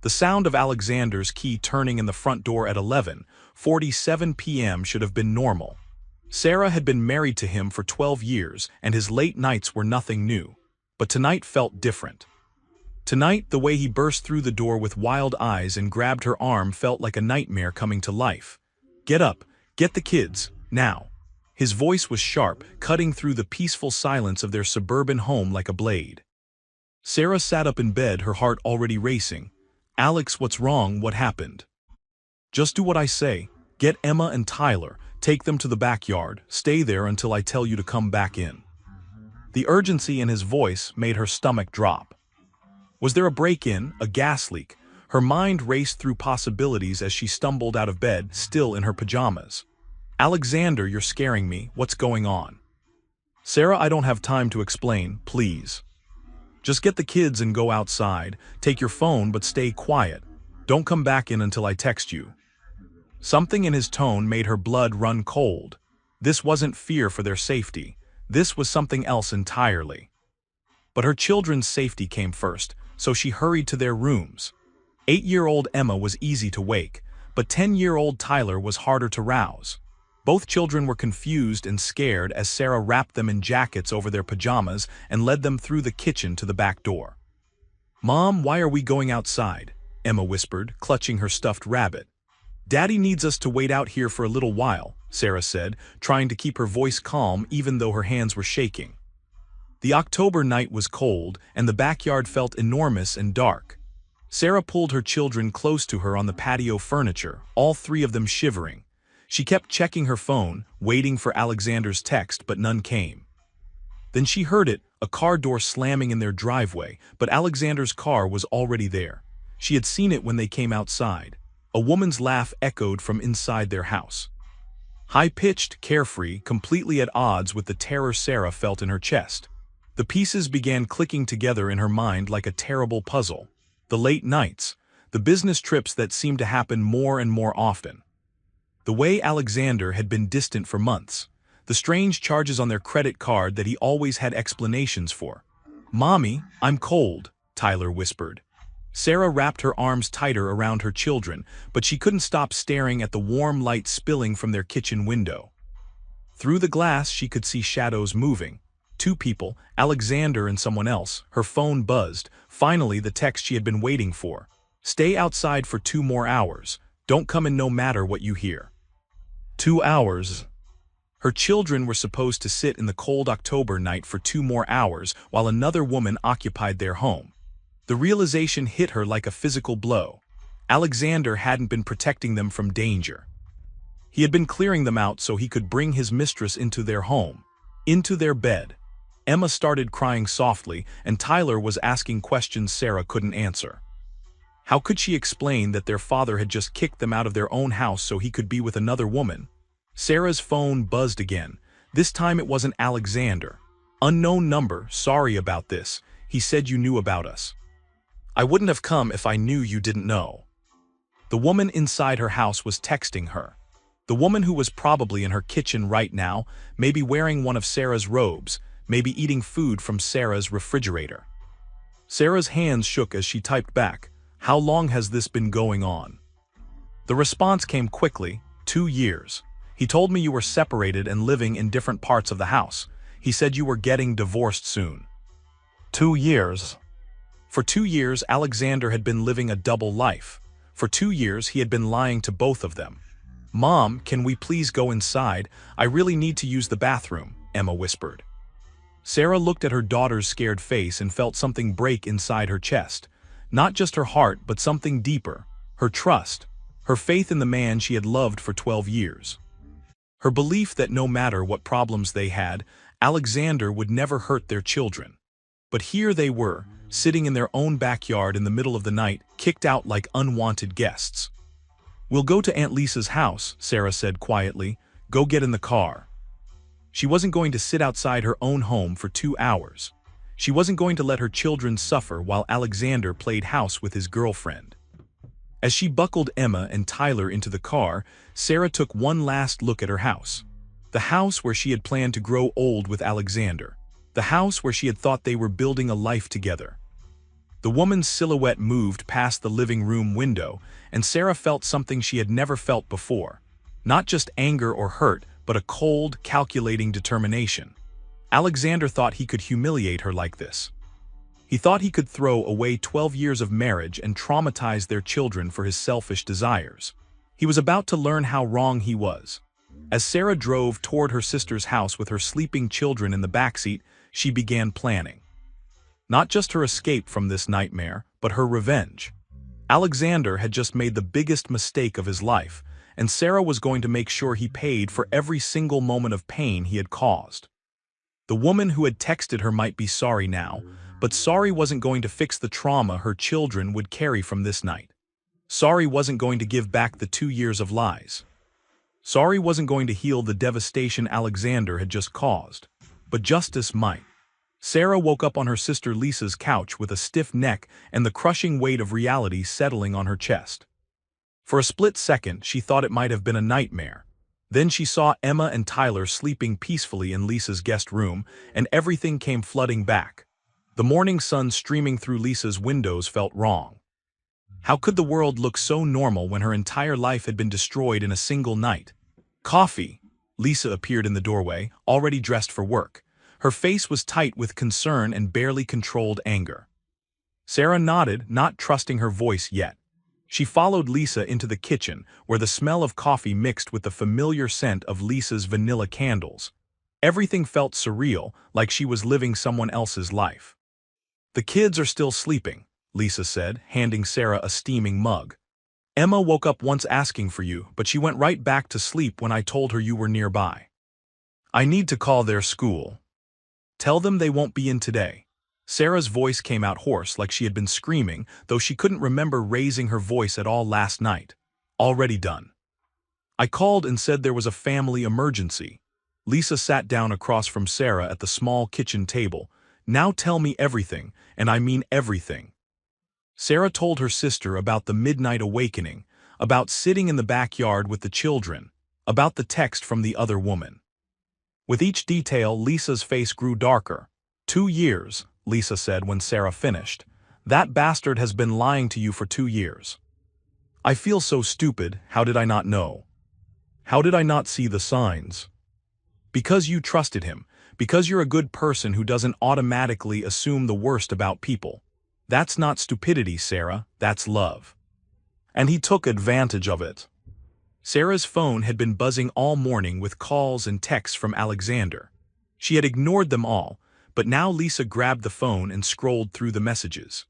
The sound of Alexander's key turning in the front door at 11:47 p.m. should have been normal. Sarah had been married to him for 12 years, and his late nights were nothing new. But tonight felt different. Tonight, the way he burst through the door with wild eyes and grabbed her arm felt like a nightmare coming to life. "Get up, get the kids, now." His voice was sharp, cutting through the peaceful silence of their suburban home like a blade. Sarah sat up in bed, her heart already racing. "Alex, what's wrong? What happened?" "Just do what I say. Get Emma and Tyler, take them to the backyard, stay there until I tell you to come back in." The urgency in his voice made her stomach drop. Was there a break-in, a gas leak? Her mind raced through possibilities as she stumbled out of bed, still in her pajamas. "Alexander, you're scaring me. What's going on?" "Sarah, I don't have time to explain, please. Just get the kids and go outside. Take your phone, but stay quiet. Don't come back in until I text you." Something in his tone made her blood run cold. This wasn't fear for their safety. This was something else entirely. But her children's safety came first, so she hurried to their rooms. 8-year-old Emma was easy to wake, but 10-year-old Tyler was harder to rouse. Both children were confused and scared as Sarah wrapped them in jackets over their pajamas and led them through the kitchen to the back door. "Mom, why are we going outside?" Emma whispered, clutching her stuffed rabbit. "Daddy needs us to wait out here for a little while," Sarah said, trying to keep her voice calm even though her hands were shaking. The October night was cold, and the backyard felt enormous and dark. Sarah pulled her children close to her on the patio furniture, all three of them shivering. She kept checking her phone, waiting for Alexander's text, but none came. Then she heard it, a car door slamming in their driveway, but Alexander's car was already there. She had seen it when they came outside. A woman's laugh echoed from inside their house. High-pitched, carefree, completely at odds with the terror Sarah felt in her chest. The pieces began clicking together in her mind like a terrible puzzle. The late nights, the business trips that seemed to happen more and more often. The way Alexander had been distant for months. The strange charges on their credit card that he always had explanations for. "Mommy, I'm cold," Tyler whispered. Sarah wrapped her arms tighter around her children, but she couldn't stop staring at the warm light spilling from their kitchen window. Through the glass she could see shadows moving. 2 people, Alexander and someone else. Her phone buzzed. Finally, the text she had been waiting for. "Stay outside for 2 more hours. Don't come in no matter what you hear." 2 hours. Her children were supposed to sit in the cold October night for 2 more hours while another woman occupied their home. The realization hit her like a physical blow. Alexander hadn't been protecting them from danger. He had been clearing them out so he could bring his mistress into their home, into their bed. Emma started crying softly, and Tyler was asking questions Sarah couldn't answer. How could she explain that their father had just kicked them out of their own house so he could be with another woman? Sarah's phone buzzed again. This time it wasn't Alexander. "Unknown number, sorry about this. He said you knew about us." "I wouldn't have come if I knew you didn't know." The woman inside her house was texting her. The woman who was probably in her kitchen right now, maybe wearing one of Sarah's robes, maybe eating food from Sarah's refrigerator. Sarah's hands shook as she typed back, "How long has this been going on?" The response came quickly, 2 years. "He told me you were separated and living in different parts of the house. He said you were getting divorced soon." 2 years. For 2 years, Alexander had been living a double life. For 2 years, he had been lying to both of them. "Mom, can we please go inside? I really need to use the bathroom," Emma whispered. Sarah looked at her daughter's scared face and felt something break inside her chest. Not just her heart, but something deeper. Her trust. Her faith in the man she had loved for 12 years. Her belief that no matter what problems they had, Alexander would never hurt their children. But here they were, sitting in their own backyard in the middle of the night, kicked out like unwanted guests. "We'll go to Aunt Lisa's house," Sarah said quietly. "Go get in the car." She wasn't going to sit outside her own home for 2 hours. She wasn't going to let her children suffer while Alexander played house with his girlfriend. As she buckled Emma and Tyler into the car, Sarah took one last look at her house. The house where she had planned to grow old with Alexander. The house where she had thought they were building a life together. The woman's silhouette moved past the living room window, and Sarah felt something she had never felt before. Not just anger or hurt, but a cold, calculating determination. Alexander thought he could humiliate her like this. He thought he could throw away 12 years of marriage and traumatize their children for his selfish desires. He was about to learn how wrong he was. As Sarah drove toward her sister's house with her sleeping children in the backseat, she began planning. Not just her escape from this nightmare, but her revenge. Alexander had just made the biggest mistake of his life, and Sarah was going to make sure he paid for every single moment of pain he had caused. The woman who had texted her might be sorry now, but sorry wasn't going to fix the trauma her children would carry from this night. Sorry wasn't going to give back the 2 years of lies. Sorry wasn't going to heal the devastation Alexander had just caused. But justice might. Sarah woke up on her sister Lisa's couch with a stiff neck and the crushing weight of reality settling on her chest. For a split second, she thought it might have been a nightmare. Then she saw Emma and Tyler sleeping peacefully in Lisa's guest room, and everything came flooding back. The morning sun streaming through Lisa's windows felt wrong. How could the world look so normal when her entire life had been destroyed in a single night? Coffee! Lisa appeared in the doorway, already dressed for work. Her face was tight with concern and barely controlled anger. Sarah nodded, not trusting her voice yet. She followed Lisa into the kitchen, where the smell of coffee mixed with the familiar scent of Lisa's vanilla candles. Everything felt surreal, like she was living someone else's life. "The kids are still sleeping," Lisa said, handing Sarah a steaming mug. "Emma woke up once asking for you, but she went right back to sleep when I told her you were nearby. I need to call their school. Tell them they won't be in today." Sarah's voice came out hoarse, like she had been screaming, though she couldn't remember raising her voice at all last night. Already done. "I called and said there was a family emergency." Lisa sat down across from Sarah at the small kitchen table. "Now tell me everything, and I mean everything." Sarah told her sister about the midnight awakening, about sitting in the backyard with the children, about the text from the other woman. With each detail, Lisa's face grew darker. 2 years, Lisa said when Sarah finished. "That bastard has been lying to you for 2 years. I feel so stupid. How did I not know? How did I not see the signs? Because you trusted him, because you're a good person who doesn't automatically assume the worst about people. That's not stupidity, Sarah, that's love. And he took advantage of it." Sarah's phone had been buzzing all morning with calls and texts from Alexander. She had ignored them all, but now Lisa grabbed the phone and scrolled through the messages.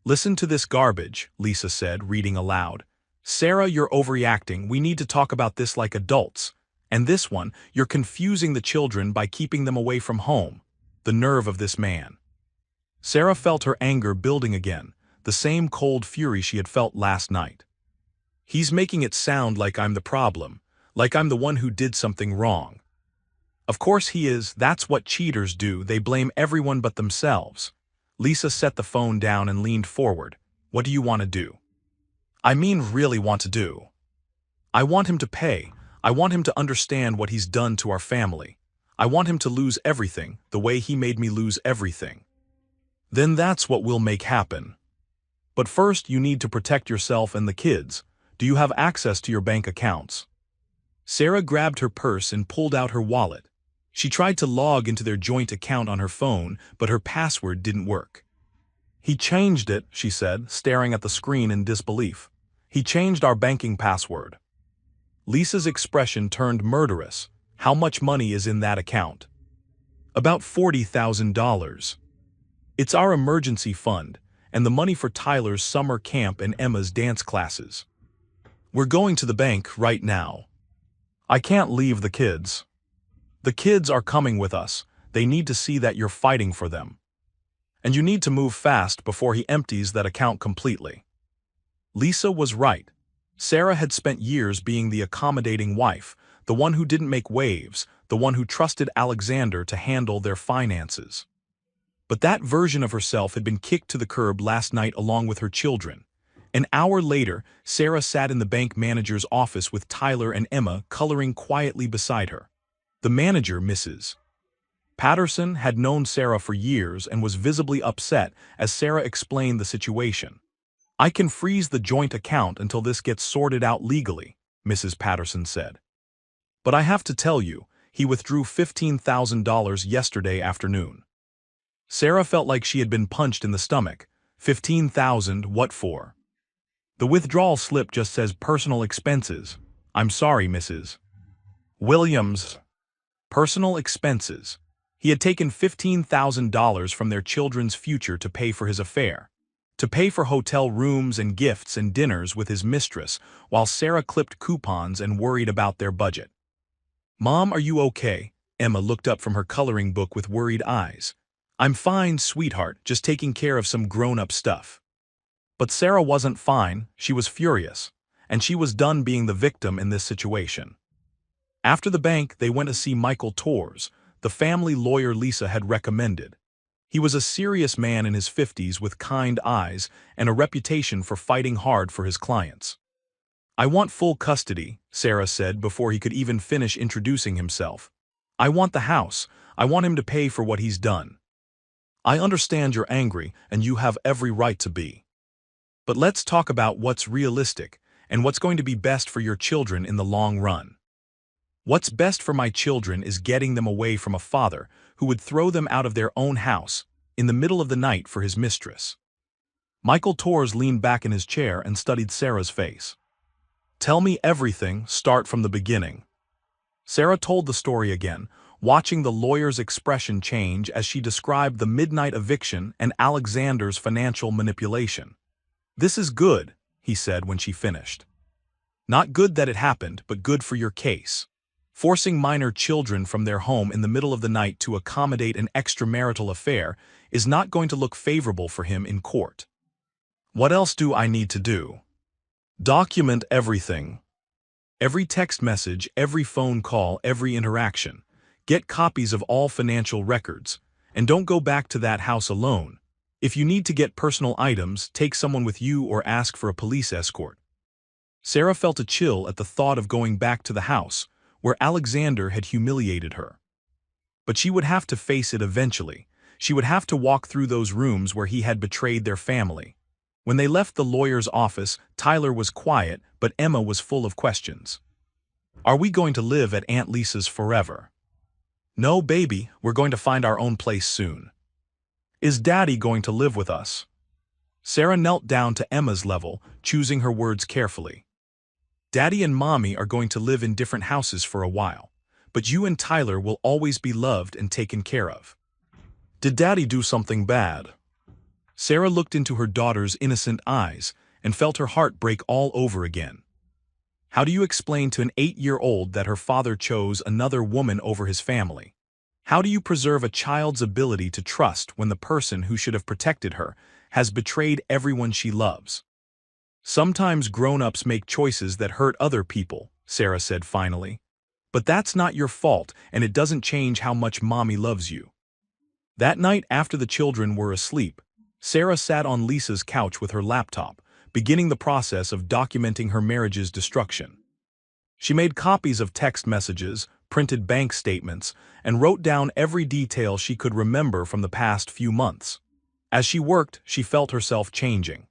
"Listen to this garbage," Lisa said, reading aloud. "Sarah, you're overreacting. We need to talk about this like adults. And this one, you're confusing the children by keeping them away from home. The nerve of this man." Sarah felt her anger building again, the same cold fury she had felt last night. "He's making it sound like I'm the problem, like I'm the one who did something wrong. Of course he is. That's what cheaters do. They blame everyone but themselves." Lisa set the phone down and leaned forward. "What do you want to do?" "I mean really want to do. I want him to pay. I want him to understand what he's done to our family. I want him to lose everything, the way he made me lose everything. Then that's what we'll make happen. But first you need to protect yourself and the kids. Do you have access to your bank accounts?" Sarah grabbed her purse and pulled out her wallet. She tried to log into their joint account on her phone, but her password didn't work. "He changed it," she said, staring at the screen in disbelief. "He changed our banking password." Lisa's expression turned murderous. "How much money is in that account?" "About $40,000. It's our emergency fund, and the money for Tyler's summer camp and Emma's dance classes. We're going to the bank right now. I can't leave the kids. The kids are coming with us. They need to see that you're fighting for them. And you need to move fast before he empties that account completely." Lisa was right. Sarah had spent years being the accommodating wife, the one who didn't make waves, the one who trusted Alexander to handle their finances. But that version of herself had been kicked to the curb last night along with her children. An hour later, Sarah sat in the bank manager's office with Tyler and Emma coloring quietly beside her. The manager, Mrs. Patterson had known Sarah for years and was visibly upset as Sarah explained the situation. "I can freeze the joint account until this gets sorted out legally," Mrs. Patterson said. "But I have to tell you, he withdrew $15,000 yesterday afternoon." Sarah felt like she had been punched in the stomach. "15,000, what for?" "The withdrawal slip just says personal expenses. I'm sorry, Mrs. Williams." Personal expenses. He had taken $15,000 from their children's future to pay for his affair. To pay for hotel rooms and gifts and dinners with his mistress, while Sarah clipped coupons and worried about their budget. "Mom, are you okay?" Emma looked up from her coloring book with worried eyes. "I'm fine, sweetheart, just taking care of some grown-up stuff." But Sarah wasn't fine, she was furious, and she was done being the victim in this situation. After the bank, they went to see Michael Torres, the family lawyer Lisa had recommended. He was a serious man in his 50s with kind eyes and a reputation for fighting hard for his clients. "I want full custody," Sarah said before he could even finish introducing himself. "I want the house. I want him to pay for what he's done." "I understand you're angry, and you have every right to be. But let's talk about what's realistic and what's going to be best for your children in the long run." "What's best for my children is getting them away from a father who would throw them out of their own house in the middle of the night for his mistress." Michael Torres leaned back in his chair and studied Sarah's face. "Tell me everything, start from the beginning." Sarah told the story again, watching the lawyer's expression change as she described the midnight eviction and Alexander's financial manipulation. "This is good," he said when she finished. "Not good that it happened, but good for your case. Forcing minor children from their home in the middle of the night to accommodate an extramarital affair is not going to look favorable for him in court. What else do I need to do?" "Document everything. Every text message, every phone call, every interaction. Get copies of all financial records. And don't go back to that house alone. If you need to get personal items, take someone with you or ask for a police escort." Sarah felt a chill at the thought of going back to the house, where Alexander had humiliated her. But she would have to face it eventually. She would have to walk through those rooms where he had betrayed their family. When they left the lawyer's office, Tyler was quiet, but Emma was full of questions. "Are we going to live at Aunt Lisa's forever?" "No, baby, we're going to find our own place soon." "Is Daddy going to live with us?" Sarah knelt down to Emma's level, choosing her words carefully. "Daddy and Mommy are going to live in different houses for a while, but you and Tyler will always be loved and taken care of." "Did Daddy do something bad?" Sarah looked into her daughter's innocent eyes and felt her heart break all over again. How do you explain to an 8-year-old that her father chose another woman over his family? How do you preserve a child's ability to trust when the person who should have protected her has betrayed everyone she loves? "Sometimes grown-ups make choices that hurt other people," Sarah said finally. "But that's not your fault, and it doesn't change how much Mommy loves you." That night after the children were asleep, Sarah sat on Lisa's couch with her laptop, beginning the process of documenting her marriage's destruction. She made copies of text messages, printed bank statements, and wrote down every detail she could remember from the past few months. As she worked, she felt herself changing.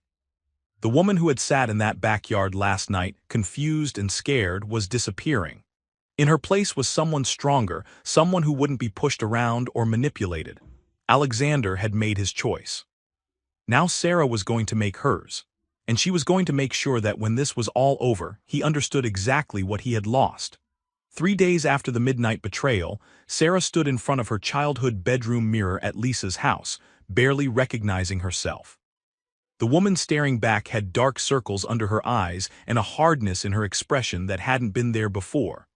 The woman who had sat in that backyard last night, confused and scared, was disappearing. In her place was someone stronger, someone who wouldn't be pushed around or manipulated. Alexander had made his choice. Now Sarah was going to make hers, and she was going to make sure that when this was all over, he understood exactly what he had lost. 3 days after the midnight betrayal, Sarah stood in front of her childhood bedroom mirror at Lisa's house, barely recognizing herself. The woman staring back had dark circles under her eyes and a hardness in her expression that hadn't been there before.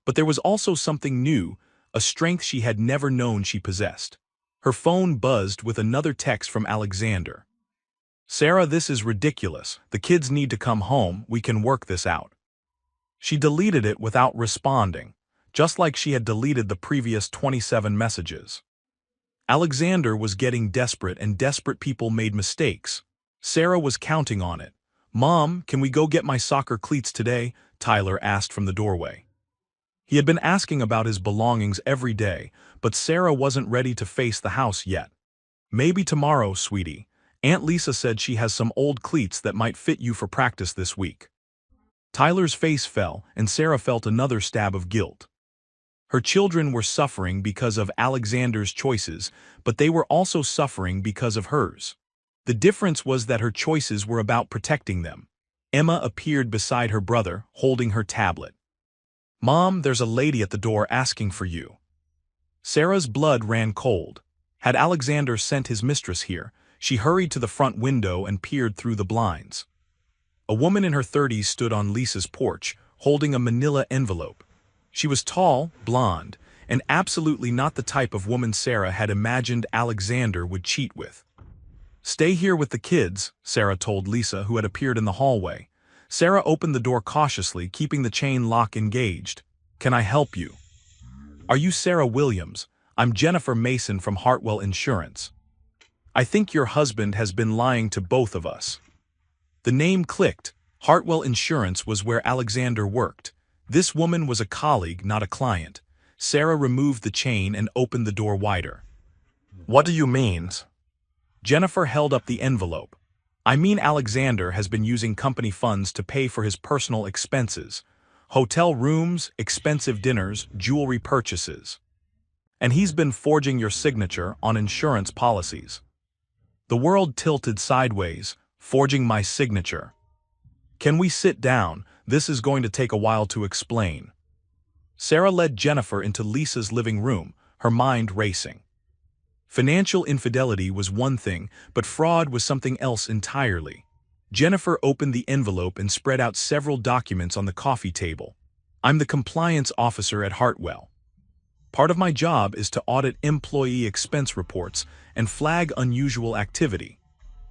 But there was also something new, a strength she had never known she possessed. Her phone buzzed with another text from Alexander. "Sarah, this is ridiculous. The kids need to come home. We can work this out." She deleted it without responding, just like she had deleted the previous 27 messages. Alexander was getting desperate, and desperate people made mistakes. Sarah was counting on it. "Mom, can we go get my soccer cleats today?" Tyler asked from the doorway. He had been asking about his belongings every day, but Sarah wasn't ready to face the house yet. "Maybe tomorrow, sweetie. Aunt Lisa said she has some old cleats that might fit you for practice this week." Tyler's face fell, and Sarah felt another stab of guilt. Her children were suffering because of Alexander's choices, but they were also suffering because of hers. The difference was that her choices were about protecting them. Emma appeared beside her brother, holding her tablet. "Mom, there's a lady at the door asking for you." Sarah's blood ran cold. Had Alexander sent his mistress here? She hurried to the front window and peered through the blinds. A woman in her 30s stood on Lisa's porch, holding a manila envelope. She was tall, blonde, and absolutely not the type of woman Sarah had imagined Alexander would cheat with. "Stay here with the kids," Sarah told Lisa, who had appeared in the hallway. Sarah opened the door cautiously, keeping the chain lock engaged. "Can I help you?" "Are you Sarah Williams? I'm Jennifer Mason from Hartwell Insurance. I think your husband has been lying to both of us." The name clicked. Hartwell Insurance was where Alexander worked. This woman was a colleague, not a client. Sarah removed the chain and opened the door wider. "What do you mean?" Jennifer held up the envelope. "I mean Alexander has been using company funds to pay for his personal expenses. Hotel rooms, expensive dinners, jewelry purchases. And he's been forging your signature on insurance policies." The world tilted sideways. "Forging my signature. Can we sit down? This is going to take a while to explain." Sarah led Jennifer into Lisa's living room, her mind racing. Financial infidelity was one thing, but fraud was something else entirely. Jennifer opened the envelope and spread out several documents on the coffee table. "I'm the compliance officer at Hartwell. Part of my job is to audit employee expense reports and flag unusual activity.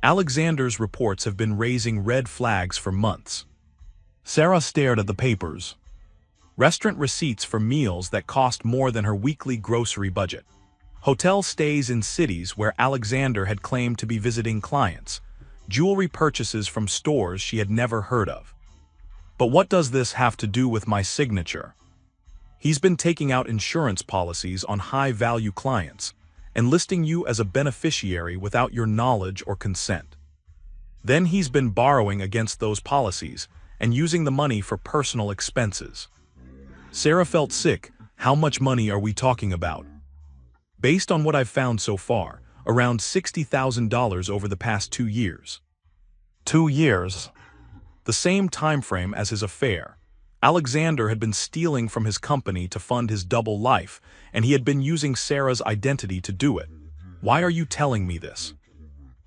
Alexander's reports have been raising red flags for months." Sarah stared at the papers. Restaurant receipts for meals that cost more than her weekly grocery budget. Hotel stays in cities where Alexander had claimed to be visiting clients. Jewelry purchases from stores she had never heard of. "But what does this have to do with my signature?" "He's been taking out insurance policies on high-value clients and listing you as a beneficiary without your knowledge or consent. Then he's been borrowing against those policies and using the money for personal expenses." Sarah felt sick. How much money are we talking about? "Based on what I've found so far, around $60,000 over the past 2 years. 2 years? The same time frame as his affair. Alexander had been stealing from his company to fund his double life, and he had been using Sarah's identity to do it. Why are you telling me this?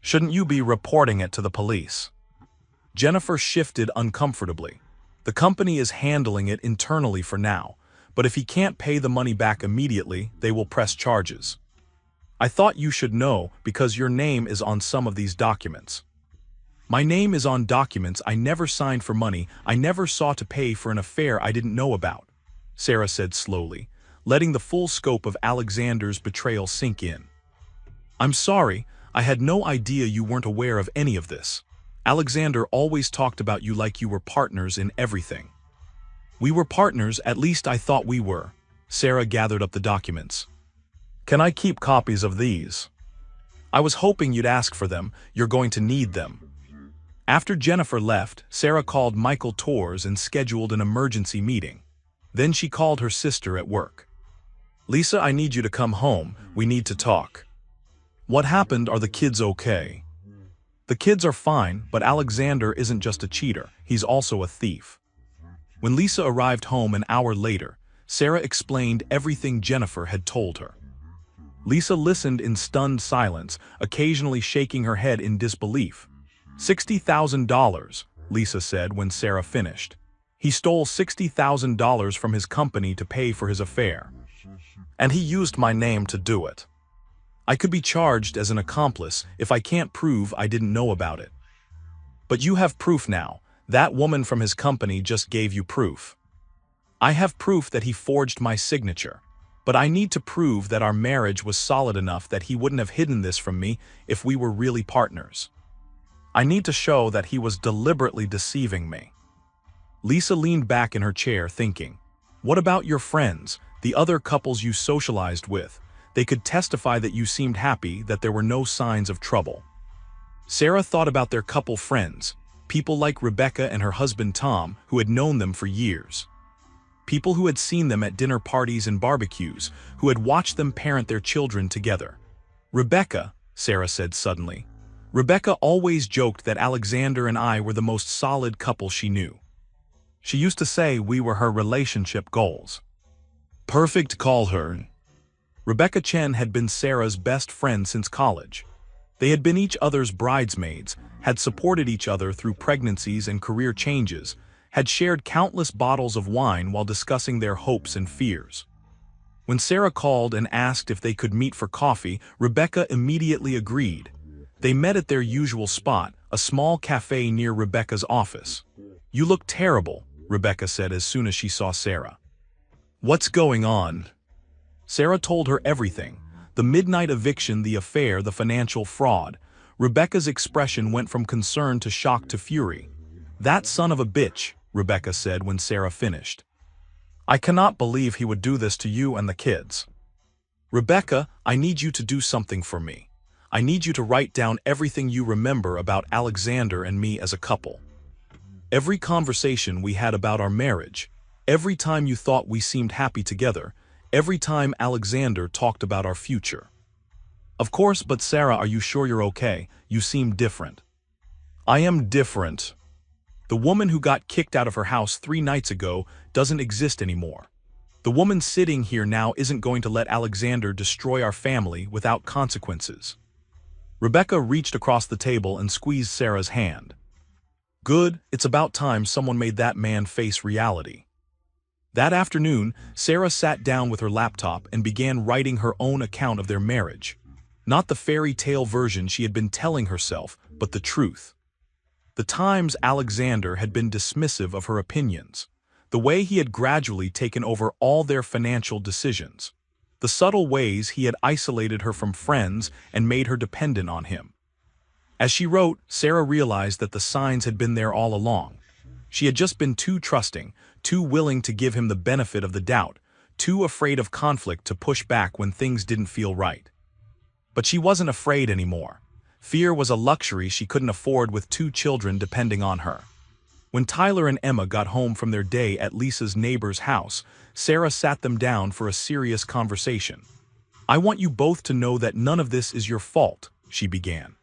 Shouldn't you be reporting it to the police?" Jennifer shifted uncomfortably. "The company is handling it internally for now, but if he can't pay the money back immediately, they will press charges. I thought you should know because your name is on some of these documents." "My name is on documents I never signed for money I never sought to pay for an affair I didn't know about," Sarah said slowly, letting the full scope of Alexander's betrayal sink in. "I'm sorry, I had no idea you weren't aware of any of this. Alexander always talked about you like you were partners in everything." "We were partners, at least I thought we were." Sarah gathered up the documents. "Can I keep copies of these?" "I was hoping you'd ask for them. You're going to need them." After Jennifer left, Sarah called Michael Tors and scheduled an emergency meeting. Then she called her sister at work. "Lisa, I need you to come home. We need to talk." "What happened? Are the kids okay?" "The kids are fine, but Alexander isn't just a cheater, he's also a thief." When Lisa arrived home an hour later, Sarah explained everything Jennifer had told her. Lisa listened in stunned silence, occasionally shaking her head in disbelief. $60,000, Lisa said when Sarah finished. "He stole $60,000 from his company to pay for his affair. And he used my name to do it. I could be charged as an accomplice if I can't prove I didn't know about it." "But you have proof now. That woman from his company just gave you proof." "I have proof that he forged my signature. But I need to prove that our marriage was solid enough that he wouldn't have hidden this from me if we were really partners. I need to show that he was deliberately deceiving me." Lisa leaned back in her chair thinking. What about your friends, the other couples you socialized with? They could testify that you seemed happy, that there were no signs of trouble. Sarah thought about their couple friends, people like Rebecca and her husband Tom, who had known them for years. People who had seen them at dinner parties and barbecues, who had watched them parent their children together. Rebecca, Sarah said suddenly. Rebecca always joked that Alexander and I were the most solid couple she knew. She used to say we were her relationship goals. Perfect, call her. Rebecca Chen had been Sarah's best friend since college. They had been each other's bridesmaids, had supported each other through pregnancies and career changes, had shared countless bottles of wine while discussing their hopes and fears. When Sarah called and asked if they could meet for coffee, Rebecca immediately agreed. They met at their usual spot, a small cafe near Rebecca's office. You look terrible, Rebecca said as soon as she saw Sarah. What's going on? Sarah told her everything. The midnight eviction, the affair, the financial fraud. Rebecca's expression went from concern to shock to fury. That son of a bitch, Rebecca said when Sarah finished. I cannot believe he would do this to you and the kids. Rebecca, I need you to do something for me. I need you to write down everything you remember about Alexander and me as a couple. Every conversation we had about our marriage, every time you thought we seemed happy together, every time Alexander talked about our future. Of course, but Sarah, are you sure you're okay? You seem different. I am different. The woman who got kicked out of her house 3 nights ago doesn't exist anymore. The woman sitting here now isn't going to let Alexander destroy our family without consequences. Rebecca reached across the table and squeezed Sarah's hand. Good, it's about time someone made that man face reality. That afternoon, Sarah sat down with her laptop and began writing her own account of their marriage. Not the fairy tale version she had been telling herself, but the truth. The times Alexander had been dismissive of her opinions, the way he had gradually taken over all their financial decisions, the subtle ways he had isolated her from friends and made her dependent on him. As she wrote, Sarah realized that the signs had been there all along. She had just been too trusting, too willing to give him the benefit of the doubt, too afraid of conflict to push back when things didn't feel right. But she wasn't afraid anymore. Fear was a luxury she couldn't afford with 2 children depending on her. When Tyler and Emma got home from their day at Lisa's neighbor's house, Sarah sat them down for a serious conversation. I want you both to know that none of this is your fault, she began.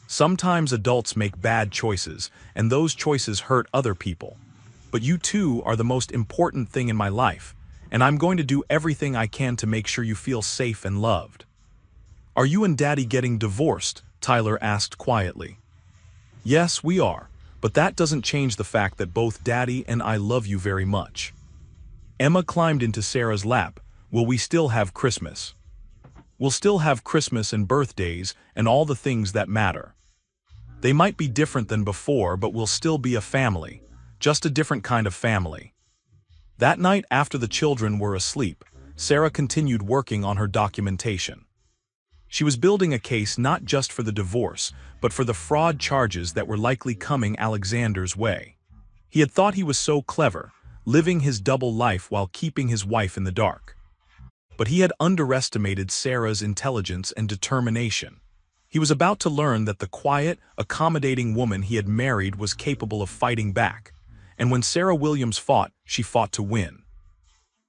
Sometimes adults make bad choices, and those choices hurt other people. But you two are the most important thing in my life, and I'm going to do everything I can to make sure you feel safe and loved. Are you and Daddy getting divorced? Tyler asked quietly. Yes, we are, but that doesn't change the fact that both Daddy and I love you very much. Emma climbed into Sarah's lap. Will we still have Christmas? We'll still have Christmas and birthdays and all the things that matter. They might be different than before, but we'll still be a family, just a different kind of family. That night after the children were asleep, Sarah continued working on her documentation. She was building a case not just for the divorce, but for the fraud charges that were likely coming Alexander's way. He had thought he was so clever, living his double life while keeping his wife in the dark. But he had underestimated Sarah's intelligence and determination. He was about to learn that the quiet, accommodating woman he had married was capable of fighting back, and when Sarah Williams fought, she fought to win.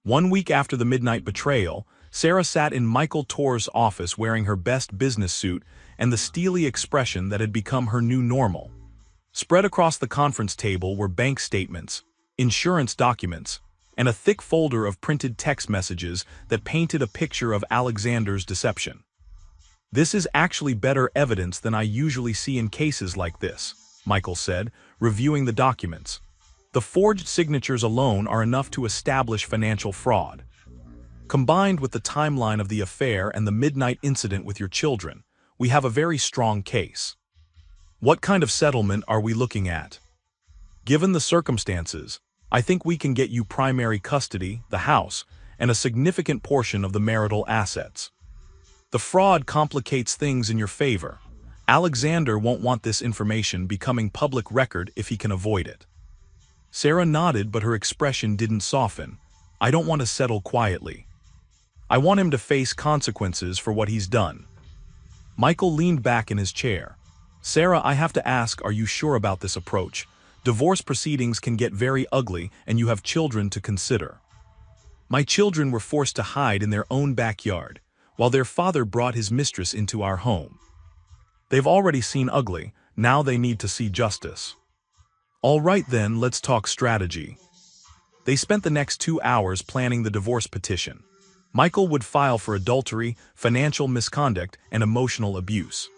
1 week after the midnight betrayal, Sarah sat in Michael Torr's office wearing her best business suit and the steely expression that had become her new normal. Spread across the conference table were bank statements, insurance documents, and a thick folder of printed text messages that painted a picture of Alexander's deception. This is actually better evidence than I usually see in cases like this, Michael said, reviewing the documents. The forged signatures alone are enough to establish financial fraud. Combined with the timeline of the affair and the midnight incident with your children, we have a very strong case. What kind of settlement are we looking at? Given the circumstances, I think we can get you primary custody, the house, and a significant portion of the marital assets. The fraud complicates things in your favor. Alexander won't want this information becoming public record if he can avoid it. Sarah nodded, but her expression didn't soften. I don't want to settle quietly. I want him to face consequences for what he's done. Michael leaned back in his chair. Sarah, I have to ask, are you sure about this approach? Divorce proceedings can get very ugly and you have children to consider. My children were forced to hide in their own backyard, while their father brought his mistress into our home. They've already seen ugly, now they need to see justice. All right then, let's talk strategy. They spent the next 2 hours planning the divorce petition. Michael would file for adultery, financial misconduct, and emotional abuse.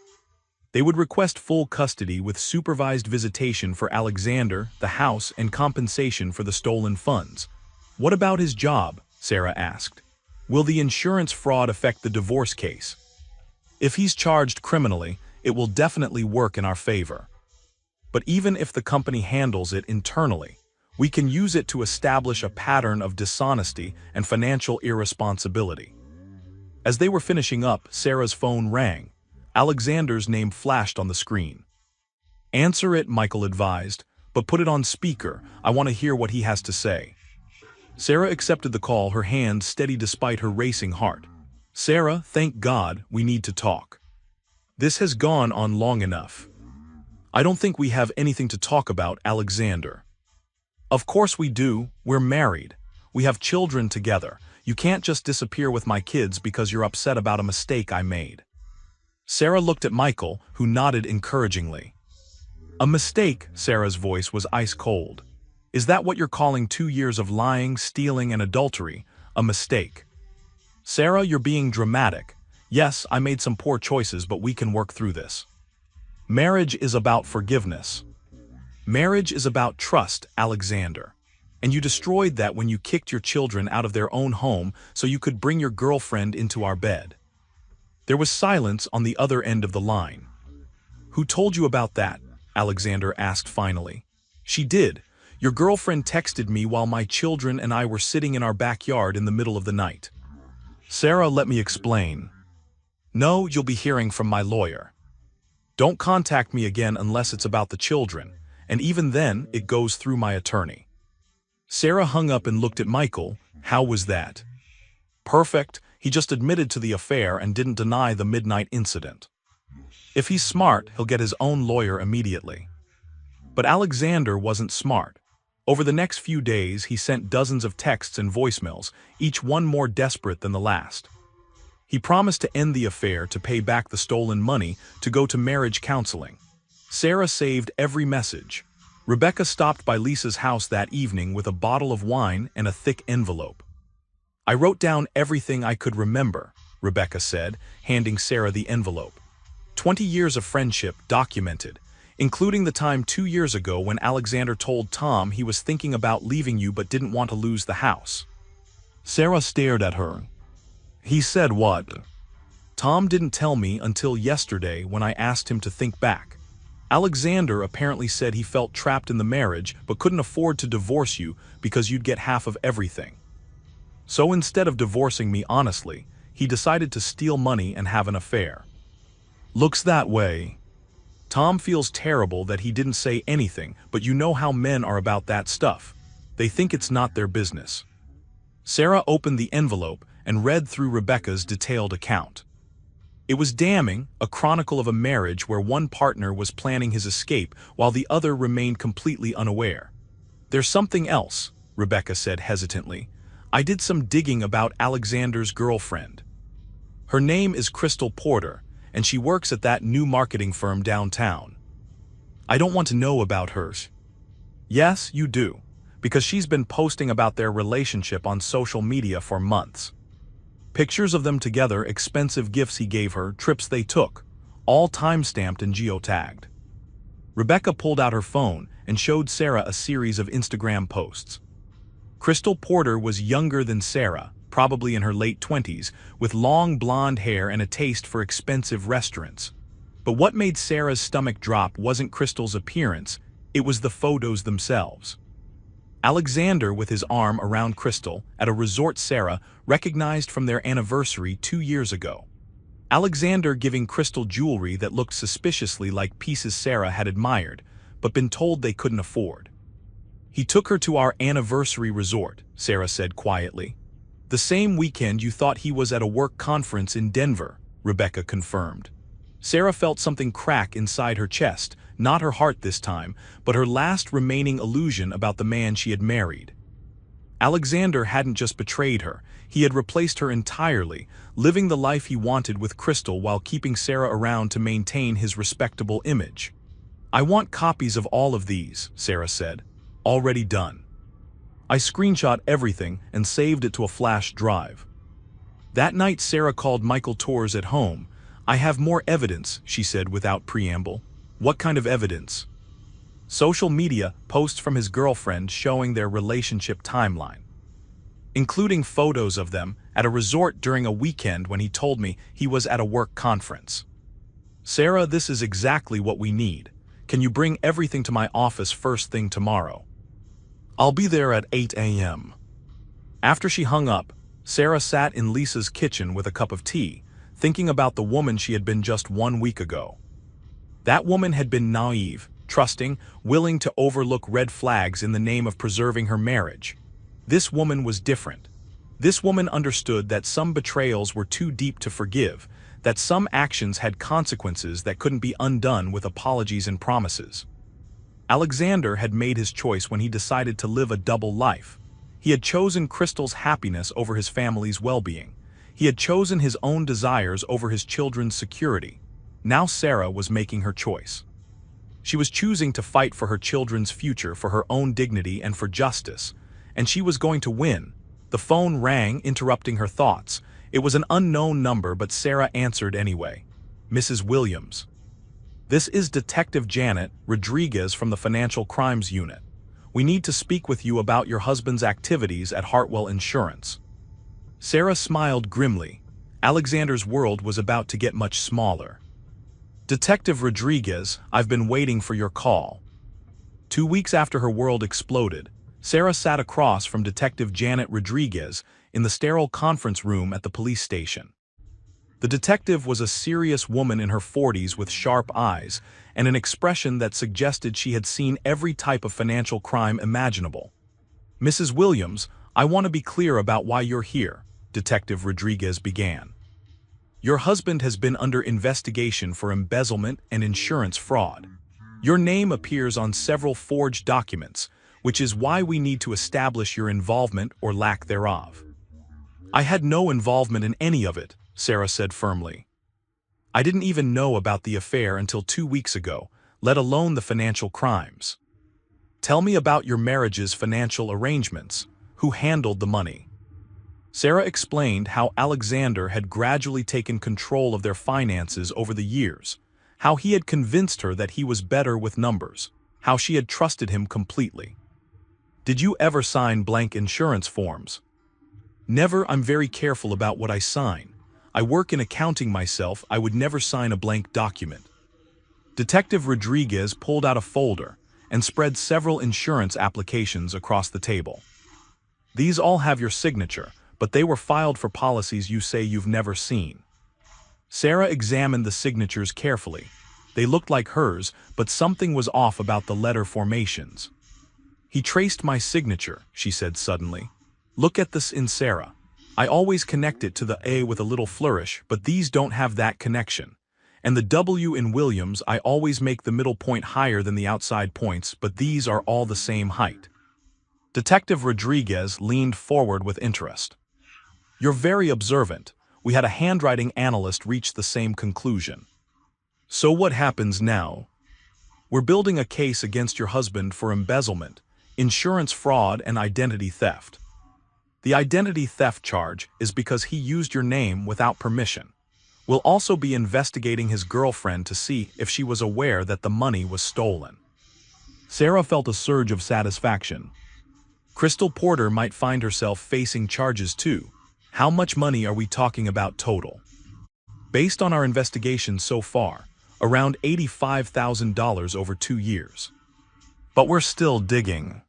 They would request full custody with supervised visitation for Alexander, the house, and compensation for the stolen funds. What about his job? Sarah asked. Will the insurance fraud affect the divorce case? If he's charged criminally, it will definitely work in our favor. But even if the company handles it internally, we can use it to establish a pattern of dishonesty and financial irresponsibility. As they were finishing up, Sarah's phone rang. Alexander's name flashed on the screen. Answer it, Michael advised, but put it on speaker. I want to hear what he has to say. Sarah accepted the call, her hand steady despite her racing heart. Sarah, thank God, we need to talk. This has gone on long enough. I don't think we have anything to talk about, Alexander. Of course we do, we're married. We have children together. You can't just disappear with my kids because you're upset about a mistake I made. Sarah looked at Michael, who nodded encouragingly. A mistake, Sarah's voice was ice cold. Is that what you're calling 2 years of lying, stealing, and adultery, a mistake? Sarah, you're being dramatic. Yes, I made some poor choices, but we can work through this. Marriage is about forgiveness. Marriage is about trust, Alexander. And you destroyed that when you kicked your children out of their own home so you could bring your girlfriend into our bed. There was silence on the other end of the line. Who told you about that? Alexander asked finally. She did. Your girlfriend texted me while my children and I were sitting in our backyard in the middle of the night. Sarah, let me explain. No, you'll be hearing from my lawyer. Don't contact me again unless it's about the children, and even then, it goes through my attorney. Sarah hung up and looked at Michael. How was that? Perfect. He just admitted to the affair and didn't deny the midnight incident. If he's smart, he'll get his own lawyer immediately. But Alexander wasn't smart. Over the next few days, he sent dozens of texts and voicemails, each one more desperate than the last. He promised to end the affair, to pay back the stolen money, to go to marriage counseling. Sarah saved every message. Rebecca stopped by Lisa's house that evening with a bottle of wine and a thick envelope. I wrote down everything I could remember, Rebecca said, handing Sarah the envelope. 20 years of friendship documented, including the time 2 years ago when Alexander told Tom he was thinking about leaving you but didn't want to lose the house. Sarah stared at her. He said what? Tom didn't tell me until yesterday when I asked him to think back. Alexander apparently said he felt trapped in the marriage but couldn't afford to divorce you because you'd get half of everything. So instead of divorcing me honestly, he decided to steal money and have an affair. Looks that way. Tom feels terrible that he didn't say anything, but you know how men are about that stuff. They think it's not their business. Sarah opened the envelope and read through Rebecca's detailed account. It was damning, a chronicle of a marriage where one partner was planning his escape while the other remained completely unaware. There's something else, Rebecca said hesitantly. I did some digging about Alexander's girlfriend. Her name is Crystal Porter, and she works at that new marketing firm downtown. I don't want to know about hers. Yes, you do, because she's been posting about their relationship on social media for months. Pictures of them together, expensive gifts he gave her, trips they took, all time-stamped and geotagged. Rebecca pulled out her phone and showed Sarah a series of Instagram posts. Crystal Porter was younger than Sarah, probably in her late 20s, with long blonde hair and a taste for expensive restaurants. But what made Sarah's stomach drop wasn't Crystal's appearance, it was the photos themselves. Alexander with his arm around Crystal at a resort Sarah recognized from their anniversary 2 years ago. Alexander giving Crystal jewelry that looked suspiciously like pieces Sarah had admired, but been told they couldn't afford. He took her to our anniversary resort, Sarah said quietly. The same weekend you thought he was at a work conference in Denver, Rebecca confirmed. Sarah felt something crack inside her chest, not her heart this time, but her last remaining illusion about the man she had married. Alexander hadn't just betrayed her, he had replaced her entirely, living the life he wanted with Crystal while keeping Sarah around to maintain his respectable image. I want copies of all of these, Sarah said. Already done. I screenshot everything and saved it to a flash drive. That night Sarah called Michael Tors at home. I have more evidence, she said without preamble. What kind of evidence? Social media posts from his girlfriend showing their relationship timeline, including photos of them at a resort during a weekend when he told me he was at a work conference. Sarah, this is exactly what we need. Can you bring everything to my office first thing tomorrow? I'll be there at 8 a.m. After she hung up, Sarah sat in Lisa's kitchen with a cup of tea, thinking about the woman she had been just 1 week ago. That woman had been naive, trusting, willing to overlook red flags in the name of preserving her marriage. This woman was different. This woman understood that some betrayals were too deep to forgive, that some actions had consequences that couldn't be undone with apologies and promises. Alexander had made his choice when he decided to live a double life. He had chosen Crystal's happiness over his family's well-being. He had chosen his own desires over his children's security. Now Sarah was making her choice. She was choosing to fight for her children's future, for her own dignity and for justice. And she was going to win. The phone rang, interrupting her thoughts. It was an unknown number, but Sarah answered anyway. Mrs. Williams. This is Detective Janet Rodriguez from the Financial Crimes Unit. We need to speak with you about your husband's activities at Hartwell Insurance. Sarah smiled grimly. Alexander's world was about to get much smaller. Detective Rodriguez, I've been waiting for your call. 2 weeks after her world exploded, Sarah sat across from Detective Janet Rodriguez in the sterile conference room at the police station. The detective was a serious woman in her 40s with sharp eyes and an expression that suggested she had seen every type of financial crime imaginable. Mrs. Williams, I want to be clear about why you're here, Detective Rodriguez began. Your husband has been under investigation for embezzlement and insurance fraud. Your name appears on several forged documents, which is why we need to establish your involvement or lack thereof. I had no involvement in any of it, Sarah said firmly. I didn't even know about the affair until 2 weeks ago, let alone the financial crimes. Tell me about your marriage's financial arrangements. Who handled the money? Sarah explained how Alexander had gradually taken control of their finances over the years, how he had convinced her that he was better with numbers, how she had trusted him completely. Did you ever sign blank insurance forms? Never. I'm very careful about what I sign. I work in accounting myself. I would never sign a blank document. Detective Rodriguez pulled out a folder and spread several insurance applications across the table. These all have your signature, but they were filed for policies you say you've never seen. Sarah examined the signatures carefully. They looked like hers, but something was off about the letter formations. He traced my signature, she said suddenly. Look at this in Sarah. I always connect it to the A with a little flourish, but these don't have that connection. And the W in Williams, I always make the middle point higher than the outside points, but these are all the same height. Detective Rodriguez leaned forward with interest. You're very observant. We had a handwriting analyst reach the same conclusion. So what happens now? We're building a case against your husband for embezzlement, insurance fraud, and identity theft. The identity theft charge is because he used your name without permission. We'll also be investigating his girlfriend to see if she was aware that the money was stolen. Sarah felt a surge of satisfaction. Crystal Porter might find herself facing charges too. How much money are we talking about total? Based on our investigation so far, around $85,000 over 2 years. But we're still digging.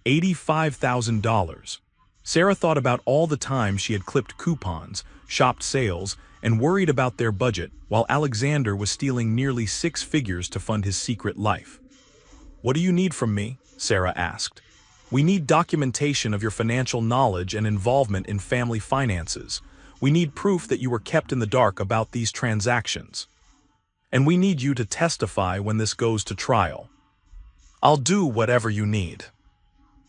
$85,000. Sarah thought about all the time she had clipped coupons, shopped sales, and worried about their budget while Alexander was stealing nearly 6 figures to fund his secret life. What do you need from me? Sarah asked. We need documentation of your financial knowledge and involvement in family finances. We need proof that you were kept in the dark about these transactions. And we need you to testify when this goes to trial. I'll do whatever you need."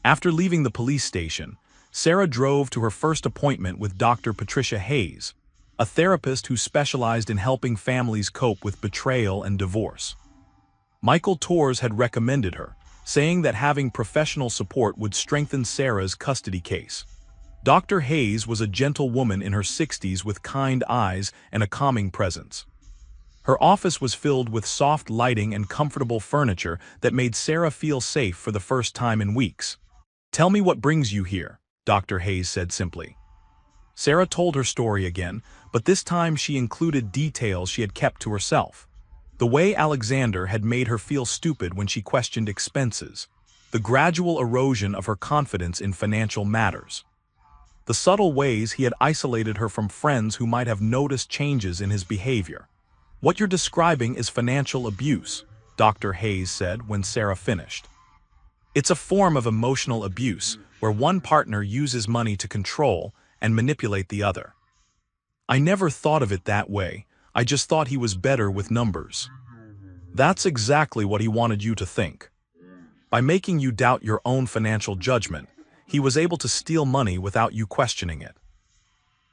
After leaving the police station, Sarah drove to her first appointment with Dr. Patricia Hayes, a therapist who specialized in helping families cope with betrayal and divorce. Michael Tors had recommended her, saying that having professional support would strengthen Sarah's custody case. Dr. Hayes was a gentle woman in her 60s with kind eyes and a calming presence. Her office was filled with soft lighting and comfortable furniture that made Sarah feel safe for the first time in weeks. "Tell me what brings you here," Dr. Hayes said simply. Sarah told her story again, but this time she included details she had kept to herself. The way Alexander had made her feel stupid when she questioned expenses, the gradual erosion of her confidence in financial matters, the subtle ways he had isolated her from friends who might have noticed changes in his behavior. "What you're describing is financial abuse," Dr. Hayes said when Sarah finished. "It's a form of emotional abuse where one partner uses money to control and manipulate the other." "I never thought of it that way. I just thought he was better with numbers." "That's exactly what he wanted you to think. By making you doubt your own financial judgment, he was able to steal money without you questioning it."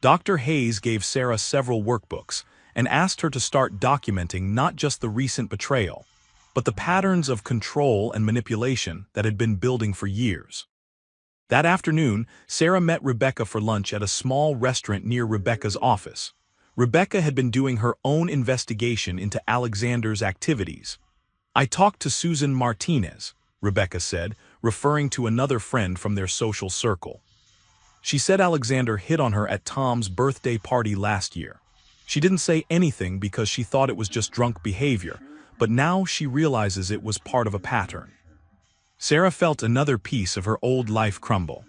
Dr. Hayes gave Sarah several workbooks and asked her to start documenting not just the recent betrayal, but the patterns of control and manipulation that had been building for years. That afternoon, Sarah met Rebecca for lunch at a small restaurant near Rebecca's office. Rebecca had been doing her own investigation into Alexander's activities. "I talked to Susan Martinez," Rebecca said, referring to another friend from their social circle. "She said Alexander hit on her at Tom's birthday party last year. She didn't say anything because she thought it was just drunk behavior, but now she realizes it was part of a pattern." Sarah felt another piece of her old life crumble.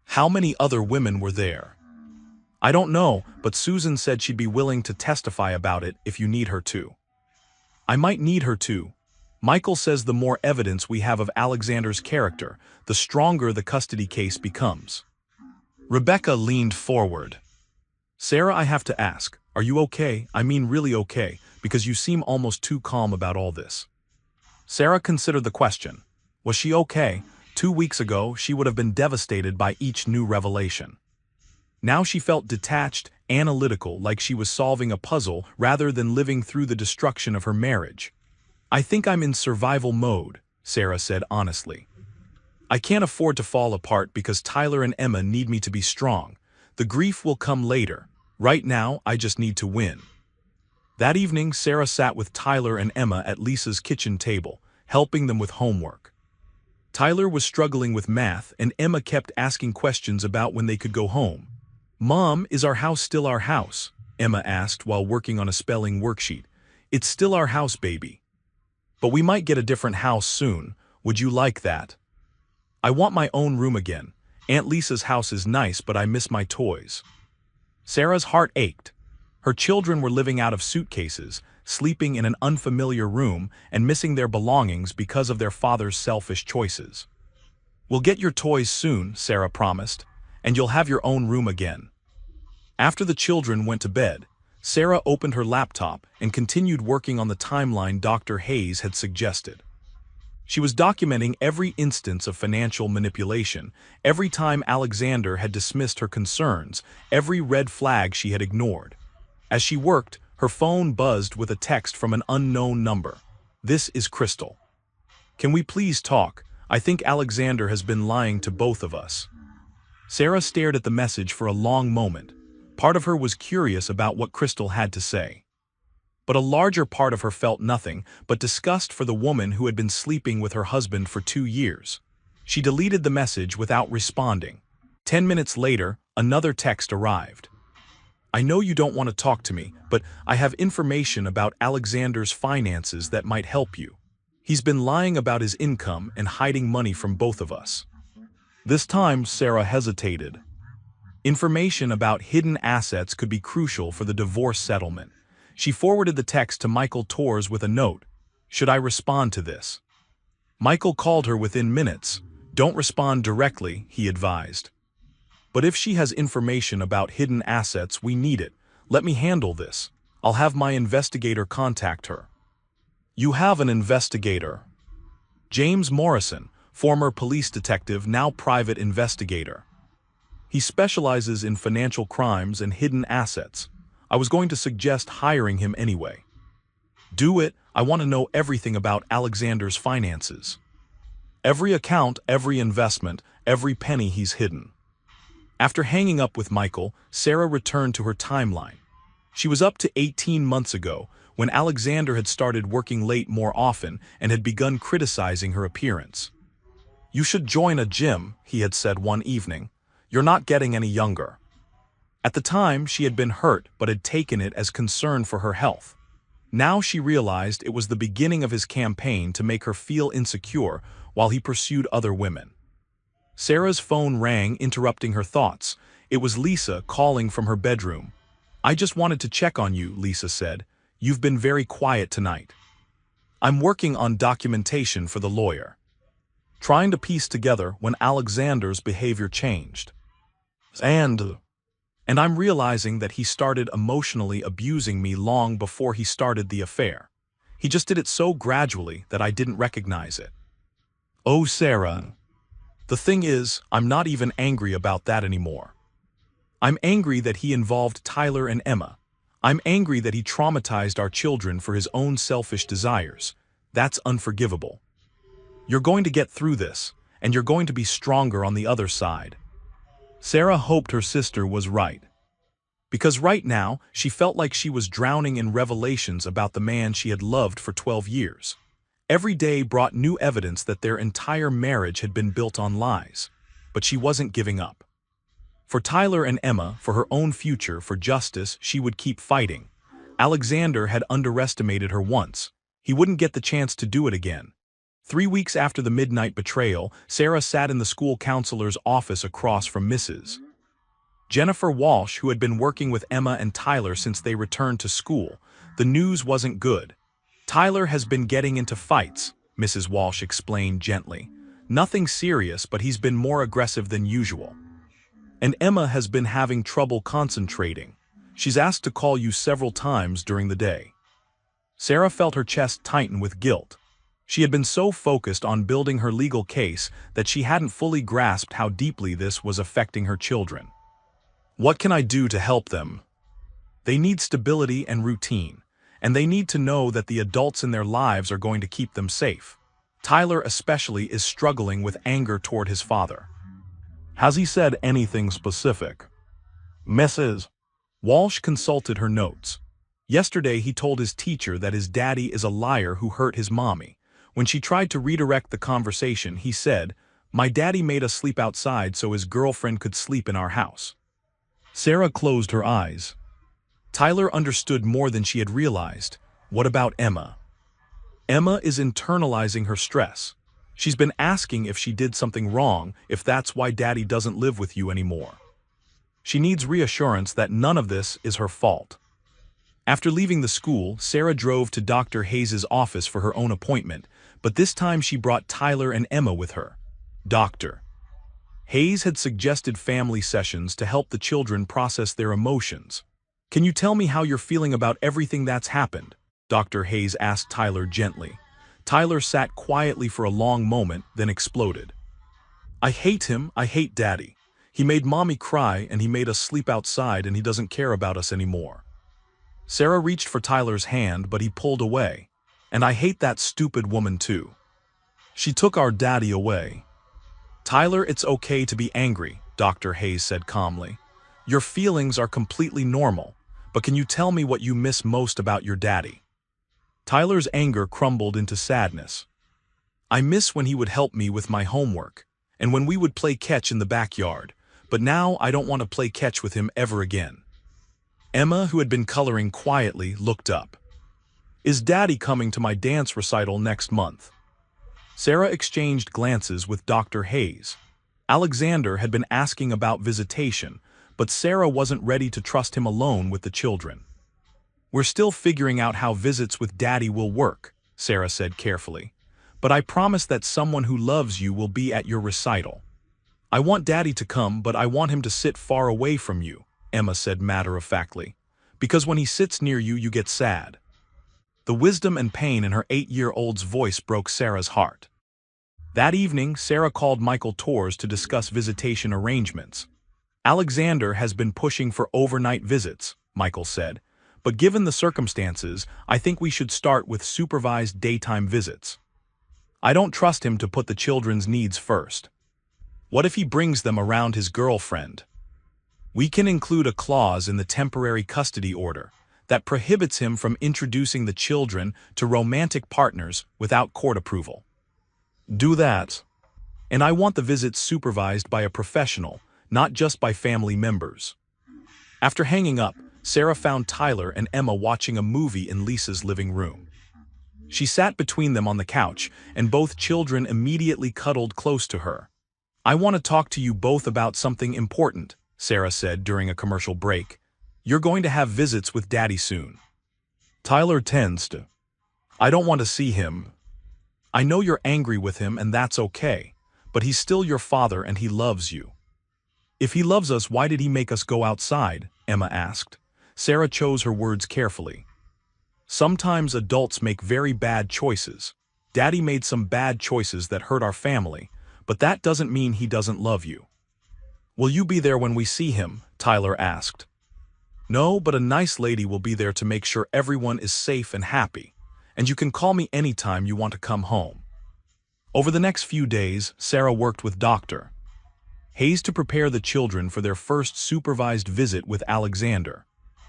How many other women were there? "I don't know, but Susan said she'd be willing to testify about it if you need her to." "I might need her to. Michael says the more evidence we have of Alexander's character, the stronger the custody case becomes." Rebecca leaned forward. "Sarah, I have to ask, are you okay? I mean really okay, because you seem almost too calm about all this." Sarah considered the question. Was she okay? 2 weeks ago, she would have been devastated by each new revelation. Now she felt detached, analytical, like she was solving a puzzle rather than living through the destruction of her marriage. "I think I'm in survival mode," Sarah said honestly. "I can't afford to fall apart because Tyler and Emma need me to be strong. The grief will come later. Right now, I just need to win." That evening, Sarah sat with Tyler and Emma at Lisa's kitchen table, helping them with homework. Tyler was struggling with math, and Emma kept asking questions about when they could go home. "Mom, is our house still our house?" Emma asked while working on a spelling worksheet. "It's still our house, baby. But we might get a different house soon. Would you like that?" "I want my own room again. Aunt Lisa's house is nice, but I miss my toys." Sarah's heart ached. Her children were living out of suitcases, sleeping in an unfamiliar room, and missing their belongings because of their father's selfish choices. "We'll get your toys soon," Sarah promised, "and you'll have your own room again." After the children went to bed, Sarah opened her laptop and continued working on the timeline Dr. Hayes had suggested. She was documenting every instance of financial manipulation, every time Alexander had dismissed her concerns, every red flag she had ignored. As she worked, her phone buzzed with a text from an unknown number. "This is Crystal. Can we please talk? I think Alexander has been lying to both of us." Sarah stared at the message for a long moment. Part of her was curious about what Crystal had to say. But a larger part of her felt nothing but disgust for the woman who had been sleeping with her husband for 2 years. She deleted the message without responding. 10 minutes later, another text arrived. "I know you don't want to talk to me, but I have information about Alexander's finances that might help you. He's been lying about his income and hiding money from both of us." This time, Sarah hesitated. Information about hidden assets could be crucial for the divorce settlement. She forwarded the text to Michael Tors with a note. "Should I respond to this?" Michael called her within minutes. Don't respond directly, he advised. But if she has information about hidden assets, we need it. Let me handle this. I'll have my investigator contact her. You have an investigator. James Morrison, former police detective, now private investigator. He specializes in financial crimes and hidden assets. I was going to suggest hiring him anyway. Do it. I want to know everything about Alexander's finances. Every account, every investment, every penny he's hidden. After hanging up with Michael, Sarah returned to her timeline. She was up to 18 months ago, when Alexander had started working late more often and had begun criticizing her appearance. You should join a gym, he had said one evening. You're not getting any younger. At the time, she had been hurt but had taken it as concern for her health. Now she realized it was the beginning of his campaign to make her feel insecure while he pursued other women. Sarah's phone rang, interrupting her thoughts. It was Lisa calling from her bedroom. I just wanted to check on you, Lisa said. You've been very quiet tonight. I'm working on documentation for the lawyer. Trying to piece together when Alexander's behavior changed. And I'm realizing that he started emotionally abusing me long before he started the affair. He just did it so gradually that I didn't recognize it. Oh, Sarah. The thing is, I'm not even angry about that anymore. I'm angry that he involved Tyler and Emma. I'm angry that he traumatized our children for his own selfish desires. That's unforgivable. You're going to get through this, and you're going to be stronger on the other side. Sarah hoped her sister was right. Because right now, she felt like she was drowning in revelations about the man she had loved for 12 years. Every day brought new evidence that their entire marriage had been built on lies. But she wasn't giving up. For Tyler and Emma, for her own future, for justice, she would keep fighting. Alexander had underestimated her once. He wouldn't get the chance to do it again. 3 weeks after the midnight betrayal, Sarah sat in the school counselor's office across from Mrs. Jennifer Walsh, who had been working with Emma and Tyler since they returned to school. The news wasn't good. Tyler has been getting into fights, Mrs. Walsh explained gently. Nothing serious, but he's been more aggressive than usual. And Emma has been having trouble concentrating. She's asked to call you several times during the day. Sarah felt her chest tighten with guilt. She had been so focused on building her legal case that she hadn't fully grasped how deeply this was affecting her children. What can I do to help them? They need stability and routine, and they need to know that the adults in their lives are going to keep them safe. Tyler especially is struggling with anger toward his father. Has he said anything specific? Mrs. Walsh consulted her notes. Yesterday he told his teacher that his daddy is a liar who hurt his mommy. When she tried to redirect the conversation, he said, "My daddy made us sleep outside so his girlfriend could sleep in our house." Sarah closed her eyes. Tyler understood more than she had realized. What about Emma? Emma is internalizing her stress. She's been asking if she did something wrong, if that's why Daddy doesn't live with you anymore. She needs reassurance that none of this is her fault. After leaving the school, Sarah drove to Dr. Hayes' office for her own appointment, but this time she brought Tyler and Emma with her. Dr. Hayes had suggested family sessions to help the children process their emotions. Can you tell me how you're feeling about everything that's happened? Dr. Hayes asked Tyler gently. Tyler sat quietly for a long moment, then exploded. I hate him, I hate Daddy. He made Mommy cry and he made us sleep outside and he doesn't care about us anymore. Sarah reached for Tyler's hand, but he pulled away. And I hate that stupid woman too. She took our daddy away. Tyler, it's okay to be angry, Dr. Hayes said calmly. Your feelings are completely normal, but can you tell me what you miss most about your daddy? Tyler's anger crumbled into sadness. I miss when he would help me with my homework, and when we would play catch in the backyard, but now I don't want to play catch with him ever again. Emma, who had been coloring quietly, looked up. Is Daddy coming to my dance recital next month? Sarah exchanged glances with Dr. Hayes. Alexander had been asking about visitation, but Sarah wasn't ready to trust him alone with the children. We're still figuring out how visits with Daddy will work, Sarah said carefully. but I promise that someone who loves you will be at your recital. I want Daddy to come, but I want him to sit far away from you, Emma said matter-of-factly. Because when he sits near you, you get sad. The wisdom and pain in her 8-year-old's voice broke Sarah's heart. That evening, Sarah called Michael Tors to discuss visitation arrangements. Alexander has been pushing for overnight visits, Michael said, but given the circumstances, I think we should start with supervised daytime visits. I don't trust him to put the children's needs first. What if he brings them around his girlfriend? We can include a clause in the temporary custody order that prohibits him from introducing the children to romantic partners without court approval. Do that. And I want the visits supervised by a professional, not just by family members. After hanging up, Sarah found Tyler and Emma watching a movie in Lisa's living room. She sat between them on the couch, and both children immediately cuddled close to her. I want to talk to you both about something important, Sarah said during a commercial break. You're going to have visits with Daddy soon. Tyler tends to. I don't want to see him. I know you're angry with him, and that's okay, but he's still your father and he loves you. If he loves us, why did he make us go outside? Emma asked. Sarah chose her words carefully. Sometimes adults make very bad choices. Daddy made some bad choices that hurt our family, but that doesn't mean he doesn't love you. Will you be there when we see him? Tyler asked. No, but a nice lady will be there to make sure everyone is safe and happy, and you can call me anytime you want to come home. Over the next few days, Sarah worked with Dr. Hayes to prepare the children for their first supervised visit with Alexander.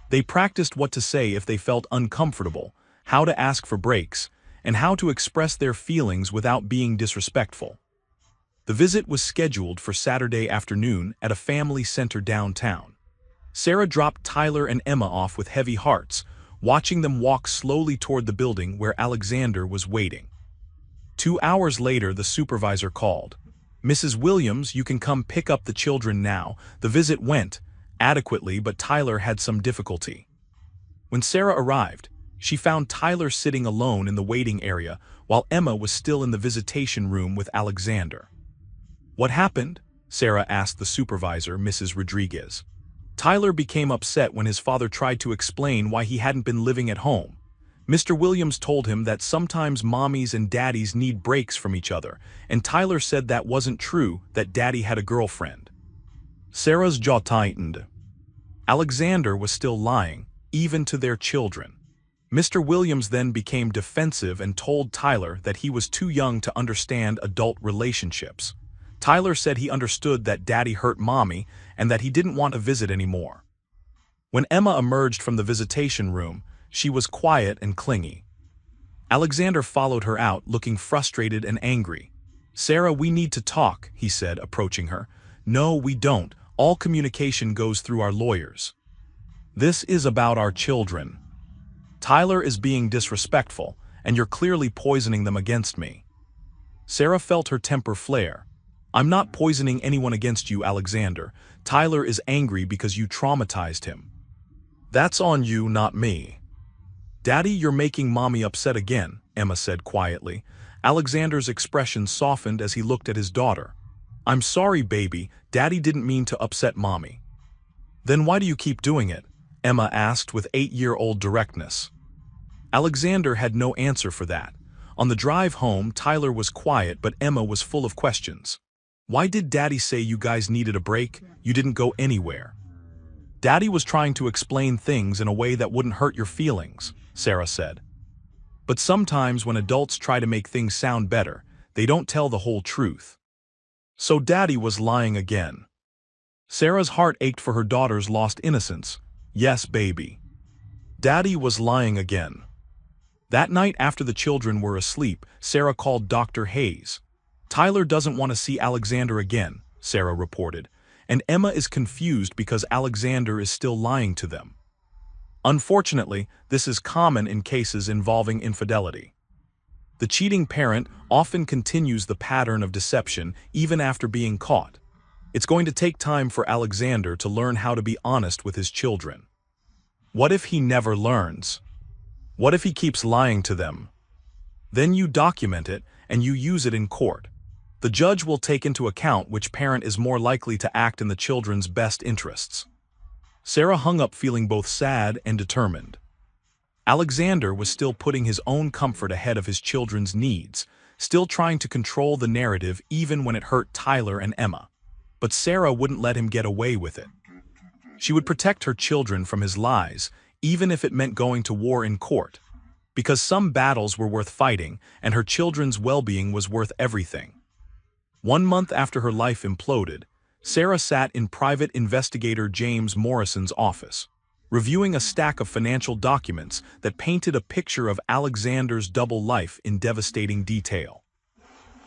They practiced what to say if they felt uncomfortable, how to ask for breaks, and how to express their feelings without being disrespectful. The visit was scheduled for Saturday afternoon at a family center downtown. Sarah dropped Tyler and Emma off with heavy hearts, watching them walk slowly toward the building where Alexander was waiting. 2 hours later, the supervisor called. Mrs. Williams, you can come pick up the children now. The visit went adequately, but Tyler had some difficulty. When Sarah arrived, she found Tyler sitting alone in the waiting area while Emma was still in the visitation room with Alexander. What happened? Sarah asked the supervisor, Mrs. Rodriguez. Tyler became upset when his father tried to explain why he hadn't been living at home. Mr. Williams told him that sometimes mommies and daddies need breaks from each other, and Tyler said that wasn't true, that Daddy had a girlfriend. Sarah's jaw tightened. Alexander was still lying, even to their children. Mr. Williams then became defensive and told Tyler that he was too young to understand adult relationships. Tyler said he understood that Daddy hurt Mommy and that he didn't want a visit anymore. When Emma emerged from the visitation room, she was quiet and clingy. Alexander followed her out, looking frustrated and angry. Sarah, we need to talk, he said, approaching her. No, we don't. All communication goes through our lawyers. This is about our children. Tyler is being disrespectful, and you're clearly poisoning them against me. Sarah felt her temper flare. I'm not poisoning anyone against you, Alexander. Tyler is angry because you traumatized him. That's on you, not me. Daddy, you're making Mommy upset again, Emma said quietly. Alexander's expression softened as he looked at his daughter. I'm sorry, baby. Daddy didn't mean to upset Mommy. Then why do you keep doing it? Emma asked with 8-year-old directness. Alexander had no answer for that. On the drive home, Tyler was quiet, but Emma was full of questions. Why did Daddy say you guys needed a break? You didn't go anywhere. Daddy was trying to explain things in a way that wouldn't hurt your feelings, Sarah said. But sometimes when adults try to make things sound better, they don't tell the whole truth. So Daddy was lying again. Sarah's heart ached for her daughter's lost innocence. Yes, baby. Daddy was lying again. That night after the children were asleep, Sarah called Dr. Hayes. Tyler doesn't want to see Alexander again, Sarah reported, and Emma is confused because Alexander is still lying to them. Unfortunately, this is common in cases involving infidelity. The cheating parent often continues the pattern of deception even after being caught. It's going to take time for Alexander to learn how to be honest with his children. What if he never learns? What if he keeps lying to them? Then you document it, and you use it in court. The judge will take into account which parent is more likely to act in the children's best interests. Sarah hung up feeling both sad and determined. Alexander was still putting his own comfort ahead of his children's needs, still trying to control the narrative even when it hurt Tyler and Emma. But Sarah wouldn't let him get away with it. She would protect her children from his lies, even if it meant going to war in court, because some battles were worth fighting and her children's well-being was worth everything. 1 month after her life imploded, Sarah sat in private investigator James Morrison's office, reviewing a stack of financial documents that painted a picture of Alexander's double life in devastating detail.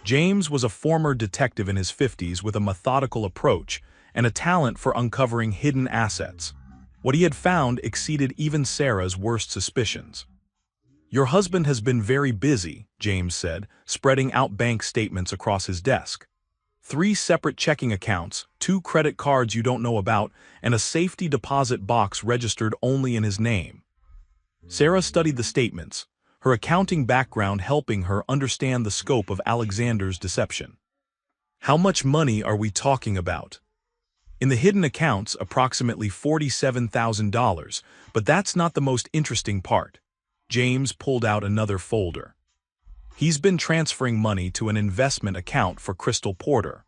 James was a former detective in his 50s with a methodical approach and a talent for uncovering hidden assets. What he had found exceeded even Sarah's worst suspicions. "Your husband has been very busy," James said, spreading out bank statements across his desk. 3 separate checking accounts, 2 credit cards you don't know about, and a safety deposit box registered only in his name. Sarah studied the statements, her accounting background helping her understand the scope of Alexander's deception. "How much money are we talking about?" "In the hidden accounts, approximately $47,000, but that's not the most interesting part." James pulled out another folder. "He's been transferring money to an investment account for Crystal Porter.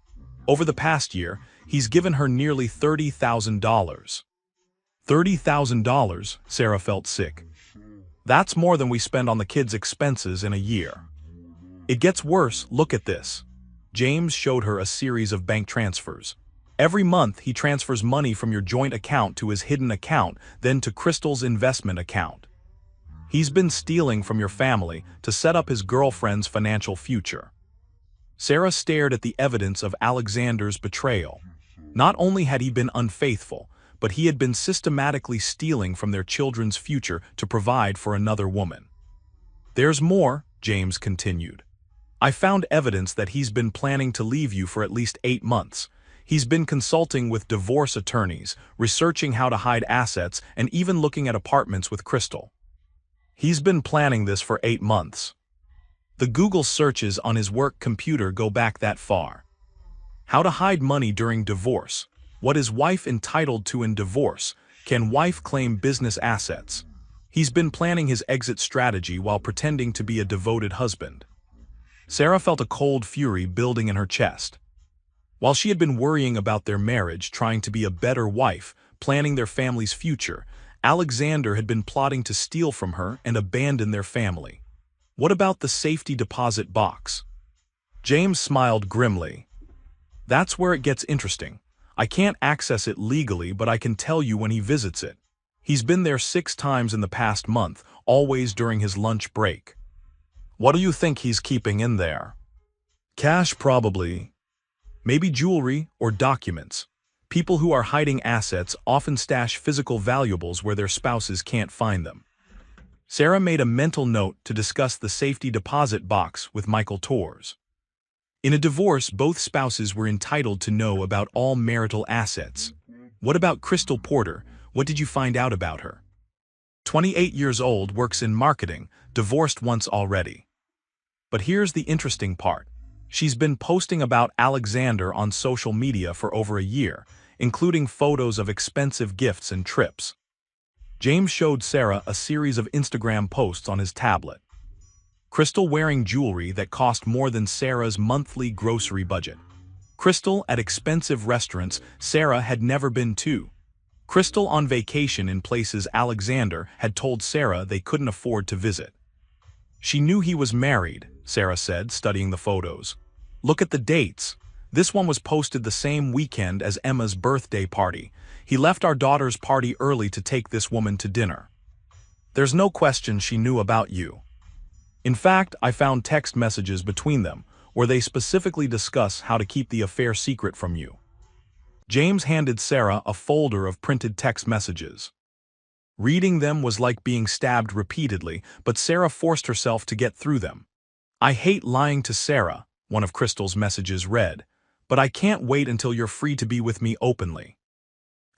Over the past year, he's given her nearly $30,000. $30,000, Sarah felt sick. "That's more than we spend on the kids' expenses in a year." "It gets worse, look at this." James showed her a series of bank transfers. "Every month he transfers money from your joint account to his hidden account, then to Crystal's investment account. He's been stealing from your family to set up his girlfriend's financial future." Sarah stared at the evidence of Alexander's betrayal. Not only had he been unfaithful, but he had been systematically stealing from their children's future to provide for another woman. "There's more," James continued. "I found evidence that he's been planning to leave you for at least 8 months. He's been consulting with divorce attorneys, researching how to hide assets, and even looking at apartments with Crystal. He's been planning this for 8 months. The Google searches on his work computer go back that far. How to hide money during divorce. What is wife entitled to in divorce? Can wife claim business assets? He's been planning his exit strategy while pretending to be a devoted husband." Sarah felt a cold fury building in her chest. While she had been worrying about their marriage, trying to be a better wife, planning their family's future, Alexander had been plotting to steal from her and abandon their family. What about the safety deposit box? James smiled grimly. "That's where it gets interesting. I can't access it legally, but I can tell you when he visits it. He's been there 6 times in the past month, always during his lunch break." "What do you think he's keeping in there?" "Cash, probably. Maybe jewelry or documents. People who are hiding assets often stash physical valuables where their spouses can't find them." Sarah made a mental note to discuss the safety deposit box with Michael Tors. In a divorce, both spouses were entitled to know about all marital assets. "What about Crystal Porter? What did you find out about her?" 28 years old, works in marketing, divorced once already. But here's the interesting part. She's been posting about Alexander on social media for over a year, including photos of expensive gifts and trips. James showed Sarah a series of Instagram posts on his tablet. Crystal wearing jewelry that cost more than Sarah's monthly grocery budget. Crystal at expensive restaurants Sarah had never been to. Crystal on vacation in places Alexander had told Sarah they couldn't afford to visit. She knew he was married, Sarah said, studying the photos. "Look at the dates. This one was posted the same weekend as Emma's birthday party. He left our daughter's party early to take this woman to dinner. There's no question she knew about you. In fact, I found text messages between them, where they specifically discuss how to keep the affair secret from you." James handed Sarah a folder of printed text messages. Reading them was like being stabbed repeatedly, but Sarah forced herself to get through them. "I hate lying to Sarah," one of Crystal's messages read, "but I can't wait until you're free to be with me openly."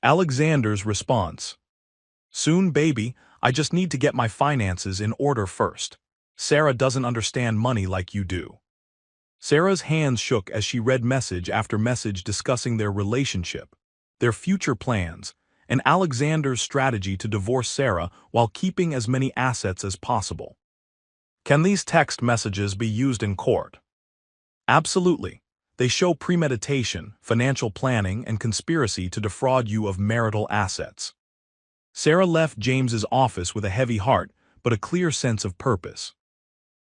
Alexander's response: "Soon, baby, I just need to get my finances in order first. Sarah doesn't understand money like you do." Sarah's hands shook as she read message after message discussing their relationship, their future plans, and Alexander's strategy to divorce Sarah while keeping as many assets as possible. Can these text messages be used in court? Absolutely. They show premeditation, financial planning, and conspiracy to defraud you of marital assets. Sarah left James's office with a heavy heart, but a clear sense of purpose.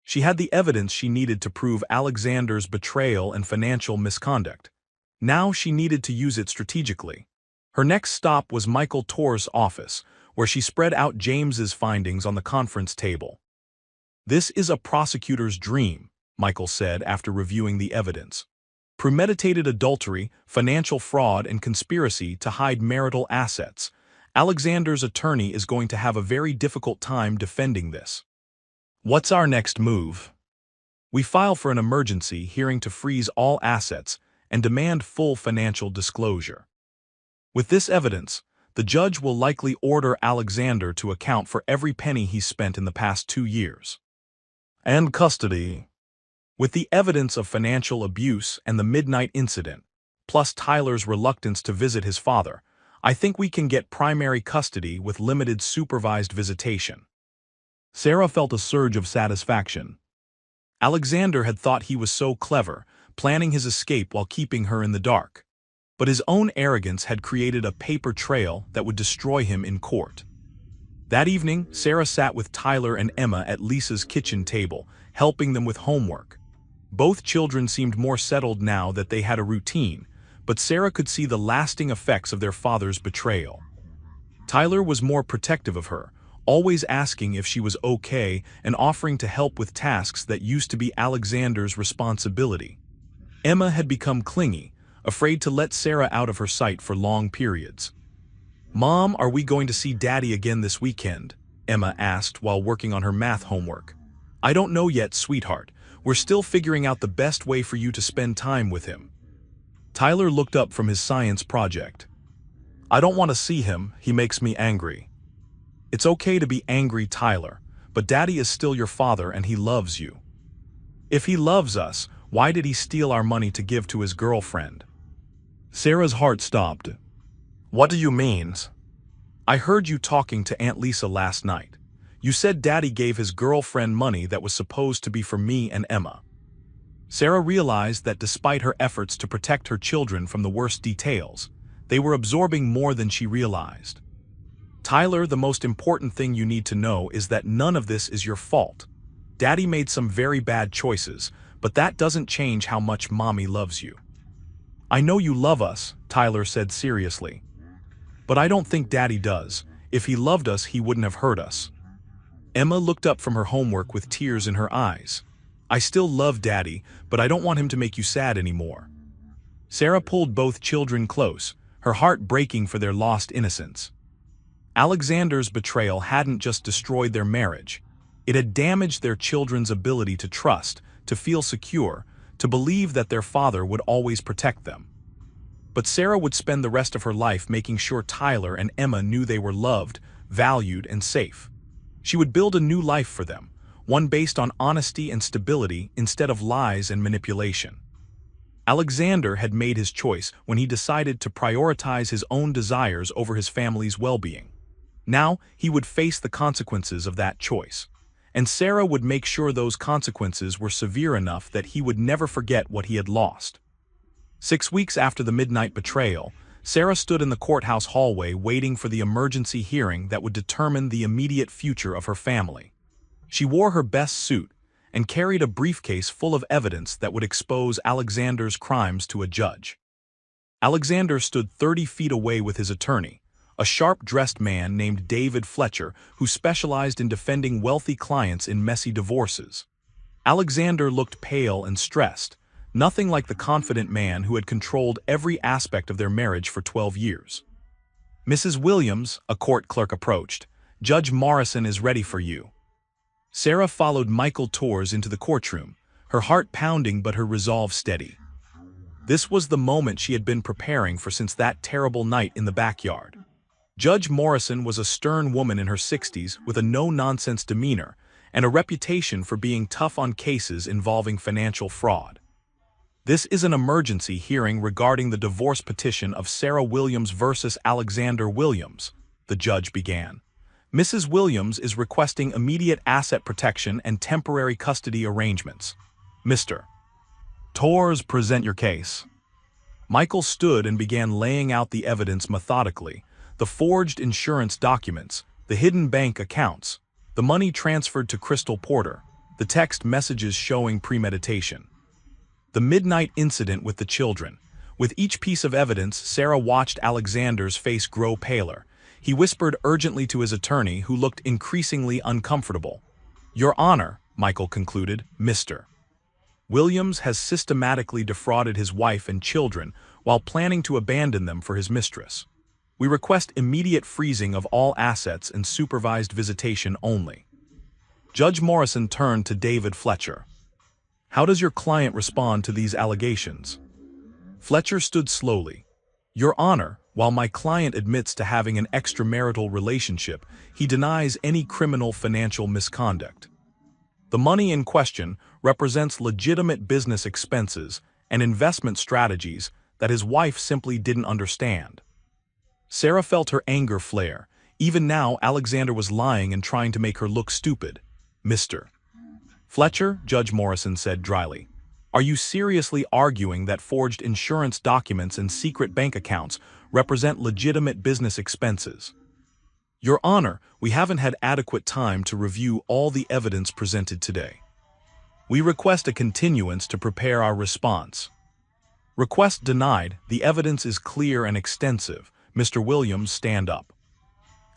She had the evidence she needed to prove Alexander's betrayal and financial misconduct. Now she needed to use it strategically. Her next stop was Michael Torr's office, where she spread out James's findings on the conference table. "This is a prosecutor's dream," Michael said after reviewing the evidence. "Premeditated adultery, financial fraud, and conspiracy to hide marital assets. Alexander's attorney is going to have a very difficult time defending this." "What's our next move?" "We file for an emergency hearing to freeze all assets and demand full financial disclosure. With this evidence, the judge will likely order Alexander to account for every penny he's spent in the past 2 years. And custody." With the evidence of financial abuse and the midnight incident, plus Tyler's reluctance to visit his father, I think we can get primary custody with limited supervised visitation. Sarah felt a surge of satisfaction. Alexander had thought he was so clever, planning his escape while keeping her in the dark. But his own arrogance had created a paper trail that would destroy him in court. That evening, Sarah sat with Tyler and Emma at Lisa's kitchen table, helping them with homework. Both children seemed more settled now that they had a routine, but Sarah could see the lasting effects of their father's betrayal. Tyler was more protective of her, always asking if she was okay and offering to help with tasks that used to be Alexander's responsibility. Emma had become clingy, afraid to let Sarah out of her sight for long periods. "Mom, are we going to see Daddy again this weekend?" Emma asked while working on her math homework. "I don't know yet, sweetheart. We're still figuring out the best way for you to spend time with him." Tyler looked up from his science project. "I don't want to see him, he makes me angry." "It's okay to be angry, Tyler, but Daddy is still your father and he loves you." "If he loves us, why did he steal our money to give to his girlfriend?" Sarah's heart stopped. "What do you mean?" "I heard you talking to Aunt Lisa last night. You said Daddy gave his girlfriend money that was supposed to be for me and Emma." Sarah realized that despite her efforts to protect her children from the worst details, they were absorbing more than she realized. "Tyler, the most important thing you need to know is that none of this is your fault. Daddy made some very bad choices, but that doesn't change how much Mommy loves you." "I know you love us," Tyler said seriously. "But I don't think Daddy does. If he loved us, he wouldn't have hurt us." Emma looked up from her homework with tears in her eyes. "I still love Daddy, but I don't want him to make you sad anymore." Sarah pulled both children close, her heart breaking for their lost innocence. Alexander's betrayal hadn't just destroyed their marriage. It had damaged their children's ability to trust, to feel secure, to believe that their father would always protect them. But Sarah would spend the rest of her life making sure Tyler and Emma knew they were loved, valued, and safe. She would build a new life for them, one based on honesty and stability instead of lies and manipulation. Alexander had made his choice when he decided to prioritize his own desires over his family's well-being. Now he would face the consequences of that choice, and Sarah would make sure those consequences were severe enough that he would never forget what he had lost. 6 weeks after the midnight betrayal, Sarah stood in the courthouse hallway waiting for the emergency hearing that would determine the immediate future of her family. She wore her best suit and carried a briefcase full of evidence that would expose Alexander's crimes to a judge. Alexander stood 30 feet away with his attorney, a sharp-dressed man named David Fletcher who specialized in defending wealthy clients in messy divorces. Alexander looked pale and stressed, nothing like the confident man who had controlled every aspect of their marriage for 12 years. "Mrs. Williams," a court clerk approached, "Judge Morrison is ready for you." Sarah followed Michael Torrs into the courtroom, her heart pounding but her resolve steady. This was the moment she had been preparing for since that terrible night in the backyard. Judge Morrison was a stern woman in her 60s with a no-nonsense demeanor and a reputation for being tough on cases involving financial fraud. This is an emergency hearing regarding the divorce petition of Sarah Williams versus Alexander Williams, the judge began. Mrs. Williams is requesting immediate asset protection and temporary custody arrangements. Mr. Torres, present your case. Michael stood and began laying out the evidence methodically: the forged insurance documents, the hidden bank accounts, the money transferred to Crystal Porter, the text messages showing premeditation. The midnight incident with the children. With each piece of evidence, Sarah watched Alexander's face grow paler. He whispered urgently to his attorney, who looked increasingly uncomfortable. "Your Honor," Michael concluded, "Mr. Williams has systematically defrauded his wife and children while planning to abandon them for his mistress. We request immediate freezing of all assets and supervised visitation only." Judge Morrison turned to David Fletcher. "How does your client respond to these allegations?" Fletcher stood slowly. "Your Honor, while my client admits to having an extramarital relationship, he denies any criminal financial misconduct. The money in question represents legitimate business expenses and investment strategies that his wife simply didn't understand." Sarah felt her anger flare. Even now, Alexander was lying and trying to make her look stupid. "Mr. Fletcher," Judge Morrison said dryly, "are you seriously arguing that forged insurance documents and secret bank accounts represent legitimate business expenses?" "Your Honor, we haven't had adequate time to review all the evidence presented today. We request a continuance to prepare our response." "Request denied. The evidence is clear and extensive. Mr. Williams, stand up."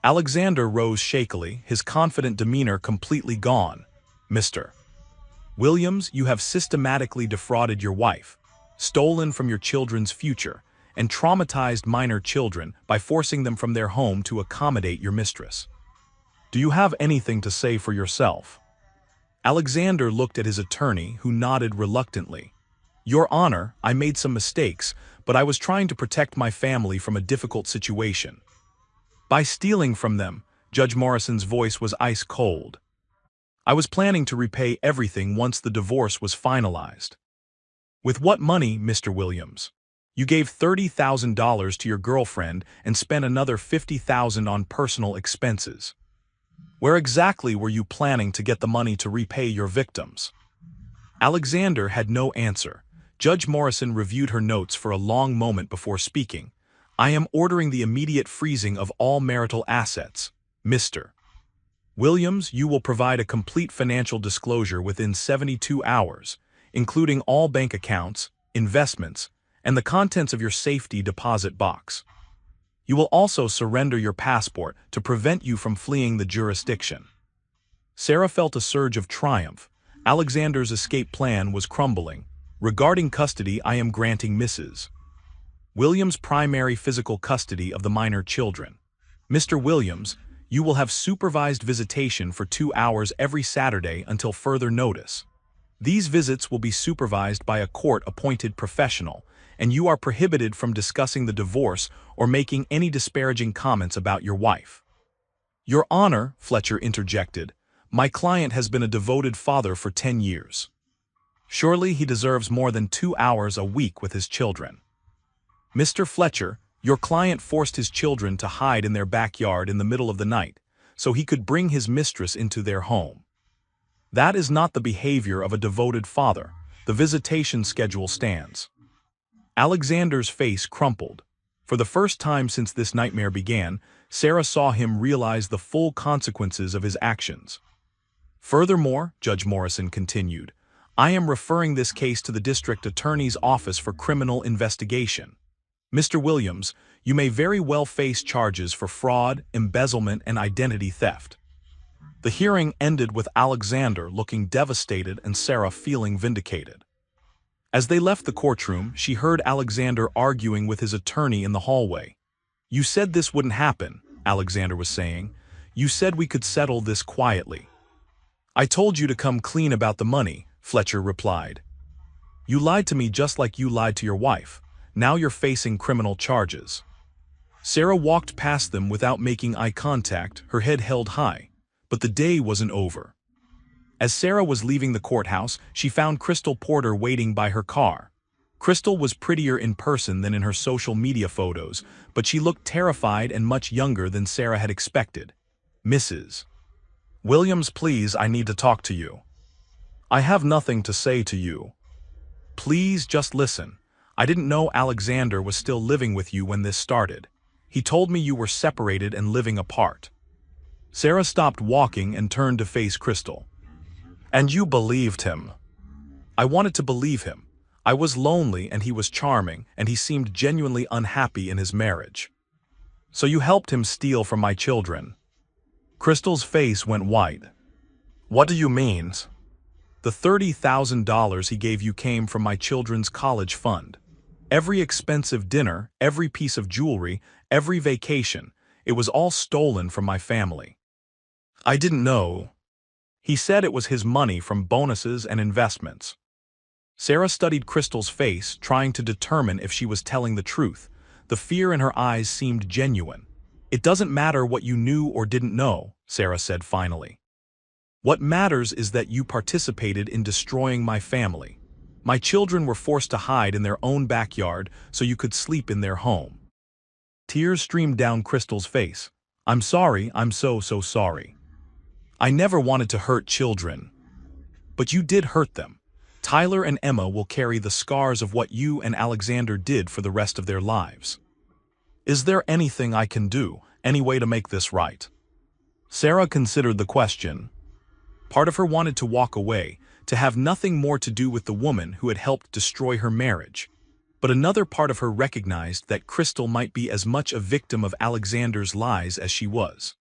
Alexander rose shakily, his confident demeanor completely gone. "Mr. Williams, you have systematically defrauded your wife, stolen from your children's future, and traumatized minor children by forcing them from their home to accommodate your mistress. Do you have anything to say for yourself?" Alexander looked at his attorney, who nodded reluctantly. "Your Honor, I made some mistakes, but I was trying to protect my family from a difficult situation." "By stealing from them," Judge Morrison's voice was ice cold. "I was planning to repay everything once the divorce was finalized." "With what money, Mr. Williams? You gave $30,000 to your girlfriend and spent another $50,000 on personal expenses. Where exactly were you planning to get the money to repay your victims?" Alexander had no answer. Judge Morrison reviewed her notes for a long moment before speaking. "I am ordering the immediate freezing of all marital assets. Mr. Williams, you will provide a complete financial disclosure within 72 hours, including all bank accounts, investments, and the contents of your safety deposit box. You will also surrender your passport to prevent you from fleeing the jurisdiction." Sarah felt a surge of triumph. Alexander's escape plan was crumbling. "Regarding custody, I am granting Mrs. Williams primary physical custody of the minor children. Mr. Williams, you will have supervised visitation for 2 hours every Saturday until further notice. These visits will be supervised by a court-appointed professional, and you are prohibited from discussing the divorce or making any disparaging comments about your wife." "Your Honor," Fletcher interjected, "my client has been a devoted father for 10 years. Surely he deserves more than 2 hours a week with his children." "Mr. Fletcher, your client forced his children to hide in their backyard in the middle of the night, so he could bring his mistress into their home. That is not the behavior of a devoted father. The visitation schedule stands." Alexander's face crumpled. For the first time since this nightmare began, Sarah saw him realize the full consequences of his actions. "Furthermore," Judge Morrison continued, "I am referring this case to the District Attorney's Office for criminal investigation. Mr. Williams, you may very well face charges for fraud, embezzlement, and identity theft." The hearing ended with Alexander looking devastated and Sarah feeling vindicated. As they left the courtroom, she heard Alexander arguing with his attorney in the hallway. "You said this wouldn't happen," Alexander was saying. "You said we could settle this quietly." "I told you to come clean about the money," Fletcher replied. "You lied to me just like you lied to your wife. Now you're facing criminal charges." Sarah walked past them without making eye contact, her head held high. But the day wasn't over. As Sarah was leaving the courthouse, she found Crystal Porter waiting by her car. Crystal was prettier in person than in her social media photos, but she looked terrified and much younger than Sarah had expected. "Mrs. Williams, please, I need to talk to you. I have nothing to say to you. Please just listen. I didn't know Alexander was still living with you when this started. He told me you were separated and living apart." Sarah stopped walking and turned to face Crystal. "And you believed him?" "I wanted to believe him. I was lonely and he was charming, and he seemed genuinely unhappy in his marriage. So you helped him steal from my children." Crystal's face went white. "What do you mean?" "The $30,000 he gave you came from my children's college fund. Every expensive dinner, every piece of jewelry, every vacation, it was all stolen from my family." "I didn't know." "He said it was his money from bonuses and investments." Sarah studied Crystal's face, trying to determine if she was telling the truth. The fear in her eyes seemed genuine. "It doesn't matter what you knew or didn't know," Sarah said finally. "What matters is that you participated in destroying my family. My children were forced to hide in their own backyard so you could sleep in their home." Tears streamed down Crystal's face. "I'm sorry, I'm so sorry. I never wanted to hurt children. But you did hurt them. Tyler and Emma will carry the scars of what you and Alexander did for the rest of their lives. Is there anything I can do, any way to make this right?" Sarah considered the question. Part of her wanted to walk away, to have nothing more to do with the woman who had helped destroy her marriage. But another part of her recognized that Crystal might be as much a victim of Alexander's lies as she was.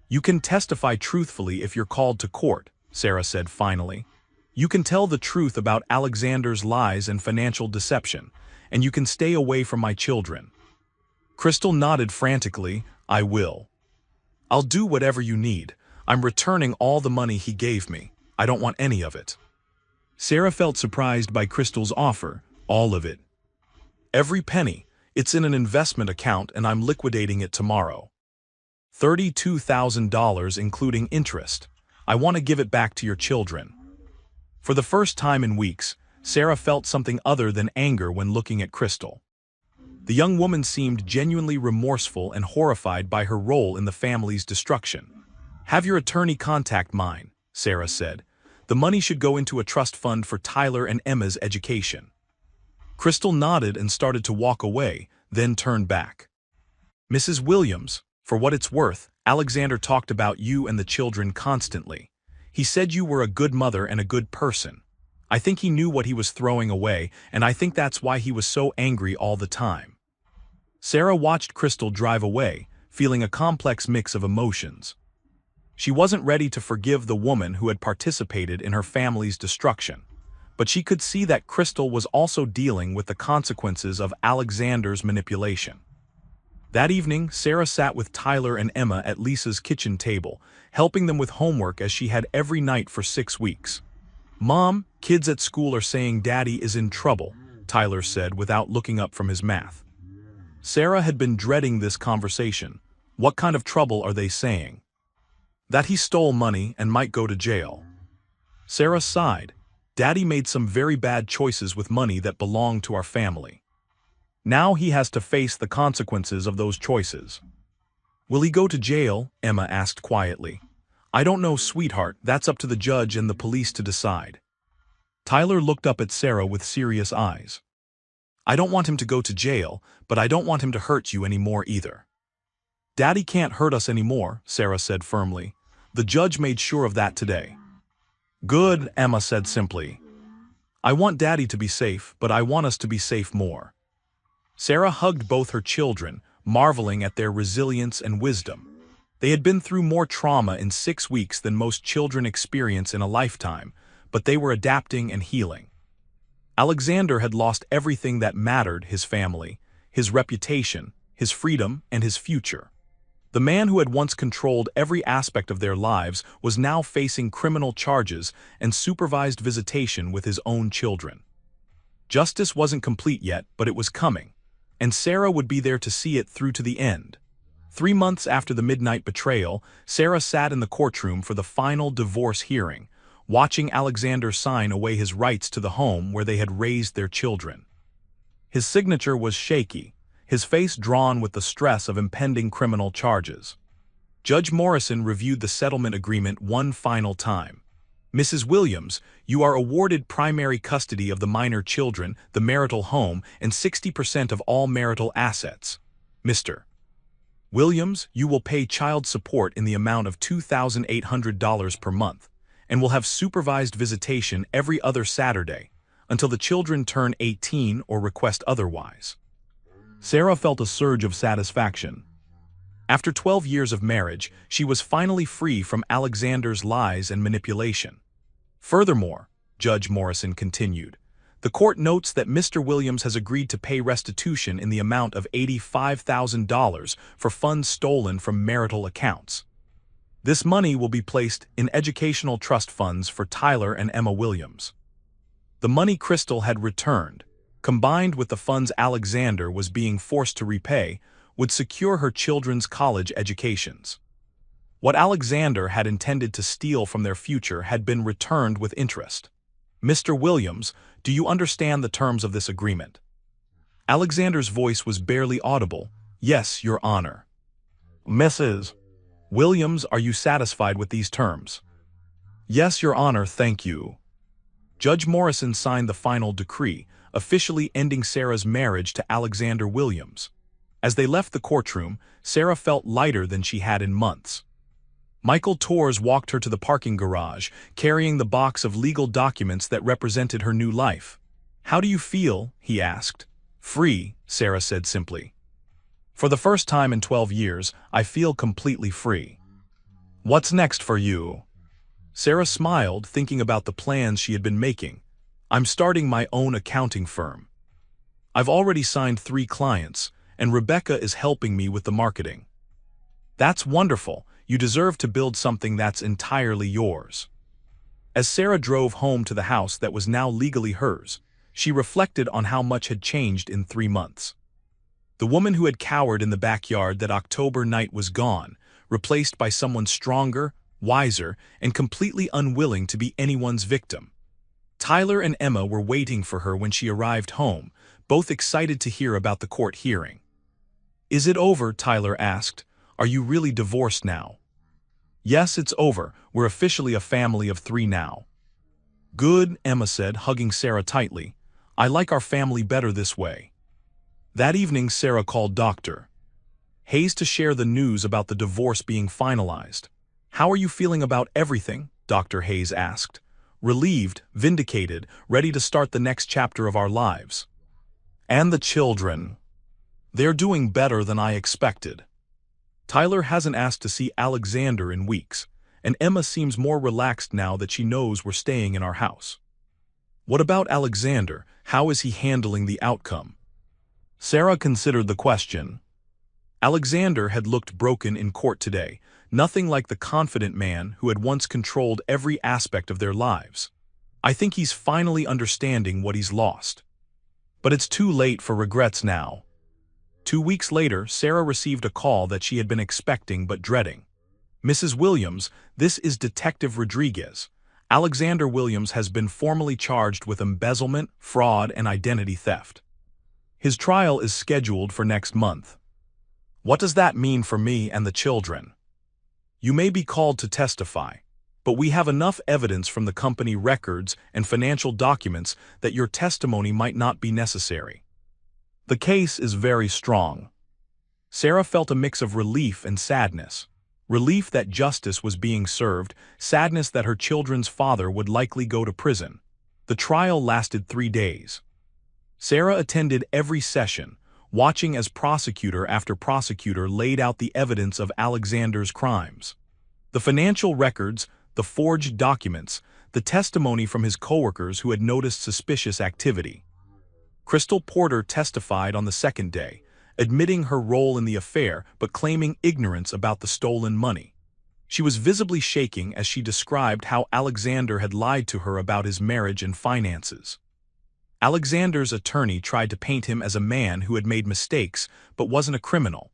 "You can testify truthfully if you're called to court," Sarah said finally. "You can tell the truth about Alexander's lies and financial deception, and you can stay away from my children." Crystal nodded frantically. "I will. I'll do whatever you need. I'm returning all the money he gave me. I don't want any of it." Sarah felt surprised by Crystal's offer. "All of it?" "Every penny. It's in an investment account and I'm liquidating it tomorrow. $32,000 including interest. I want to give it back to your children." For the first time in weeks, Sarah felt something other than anger when looking at Crystal. The young woman seemed genuinely remorseful and horrified by her role in the family's destruction. "Have your attorney contact mine," Sarah said. "The money should go into a trust fund for Tyler and Emma's education." Crystal nodded and started to walk away, then turned back. "Mrs. Williams, for what it's worth, Alexander talked about you and the children constantly. He said you were a good mother and a good person. I think he knew what he was throwing away, and I think that's why he was so angry all the time." Sarah watched Crystal drive away, feeling a complex mix of emotions. She wasn't ready to forgive the woman who had participated in her family's destruction, but she could see that Crystal was also dealing with the consequences of Alexander's manipulation. That evening, Sarah sat with Tyler and Emma at Lisa's kitchen table, helping them with homework as she had every night for 6 weeks. "Mom, kids at school are saying Daddy is in trouble," Tyler said without looking up from his math. Sarah had been dreading this conversation. What kind of trouble are they saying? "That he stole money and might go to jail." Sarah sighed. "Daddy made some very bad choices with money that belonged to our family. Now he has to face the consequences of those choices." "Will he go to jail?" Emma asked quietly. "I don't know, sweetheart. That's up to the judge and the police to decide." Tyler looked up at Sarah with serious eyes. "I don't want him to go to jail, but I don't want him to hurt you anymore either." "Daddy can't hurt us anymore," Sarah said firmly. "The judge made sure of that today." "Good," Emma said simply. "I want Daddy to be safe, but I want us to be safe more." Sarah hugged both her children, marveling at their resilience and wisdom. They had been through more trauma in 6 weeks than most children experience in a lifetime, but they were adapting and healing. Alexander had lost everything that mattered: his family, his reputation, his freedom, and his future. The man who had once controlled every aspect of their lives was now facing criminal charges and supervised visitation with his own children. Justice wasn't complete yet, but it was coming, and Sarah would be there to see it through to the end. 3 months after the midnight betrayal, Sarah sat in the courtroom for the final divorce hearing, watching Alexander sign away his rights to the home where they had raised their children. His signature was shaky, his face drawn with the stress of impending criminal charges. Judge Morrison reviewed the settlement agreement one final time. "Mrs. Williams, you are awarded primary custody of the minor children, the marital home, and 60% of all marital assets. Mr. Williams, you will pay child support in the amount of $2,800 per month, and will have supervised visitation every other Saturday, until the children turn 18 or request otherwise." Sarah felt a surge of satisfaction. After 12 years of marriage, she was finally free from Alexander's lies and manipulation. Furthermore, Judge Morrison continued, the court notes that Mr. Williams has agreed to pay restitution in the amount of $85,000 for funds stolen from marital accounts. This money will be placed in educational trust funds for Tyler and Emma Williams. The money Crystal had returned, combined with the funds Alexander was being forced to repay, would secure her children's college educations. What Alexander had intended to steal from their future had been returned with interest. "Mr. Williams, do you understand the terms of this agreement?" Alexander's voice was barely audible. "Yes, Your Honor." "Mrs. Williams, are you satisfied with these terms?" "Yes, Your Honor, thank you." Judge Morrison signed the final decree, officially ending Sarah's marriage to Alexander Williams. As they left the courtroom, Sarah felt lighter than she had in months. Michael Torres walked her to the parking garage, carrying the box of legal documents that represented her new life. "How do you feel?" he asked. "Free," Sarah said simply. "For the first time in 12 years, I feel completely free." "What's next for you?" Sarah smiled, thinking about the plans she had been making. "I'm starting my own accounting firm. I've already signed 3 clients, and Rebecca is helping me with the marketing." "That's wonderful. You deserve to build something that's entirely yours." As Sarah drove home to the house that was now legally hers, she reflected on how much had changed in 3 months. The woman who had cowered in the backyard that October night was gone, replaced by someone stronger, wiser, and completely unwilling to be anyone's victim. Tyler and Emma were waiting for her when she arrived home, both excited to hear about the court hearing. "Is it over?" Tyler asked. "Are you really divorced now?" "Yes, it's over. We're officially a family of 3 now." "Good," Emma said, hugging Sarah tightly. "I like our family better this way." That evening, Sarah called Dr. Hayes to share the news about the divorce being finalized. "How are you feeling about everything?" Dr. Hayes asked. "Relieved, vindicated, ready to start the next chapter of our lives." "And the children?" "They're doing better than I expected. Tyler hasn't asked to see Alexander in weeks, and Emma seems more relaxed now that she knows we're staying in our house." "What about Alexander? How is he handling the outcome?" Sarah considered the question. Alexander had looked broken in court today, nothing like the confident man who had once controlled every aspect of their lives. "I think he's finally understanding what he's lost. But it's too late for regrets now." 2 weeks later, Sarah received a call that she had been expecting but dreading. "Mrs. Williams, this is Detective Rodriguez. Alexander Williams has been formally charged with embezzlement, fraud, and identity theft. His trial is scheduled for next month." "What does that mean for me and the children?" "You may be called to testify, but we have enough evidence from the company records and financial documents that your testimony might not be necessary. The case is very strong." Sarah felt a mix of relief and sadness. Relief that justice was being served, sadness that her children's father would likely go to prison. The trial lasted 3 days. Sarah attended every session, watching as prosecutor after prosecutor laid out the evidence of Alexander's crimes. The financial records, the forged documents, the testimony from his coworkers who had noticed suspicious activity. Crystal Porter testified on the second day, admitting her role in the affair but claiming ignorance about the stolen money. She was visibly shaking as she described how Alexander had lied to her about his marriage and finances. Alexander's attorney tried to paint him as a man who had made mistakes but wasn't a criminal.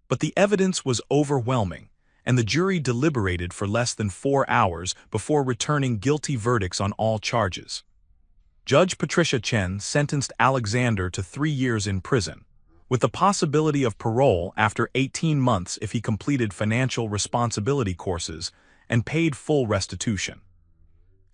But the evidence was overwhelming, and the jury deliberated for less than 4 hours before returning guilty verdicts on all charges. Judge Patricia Chen sentenced Alexander to 3 years in prison, with the possibility of parole after 18 months if he completed financial responsibility courses and paid full restitution.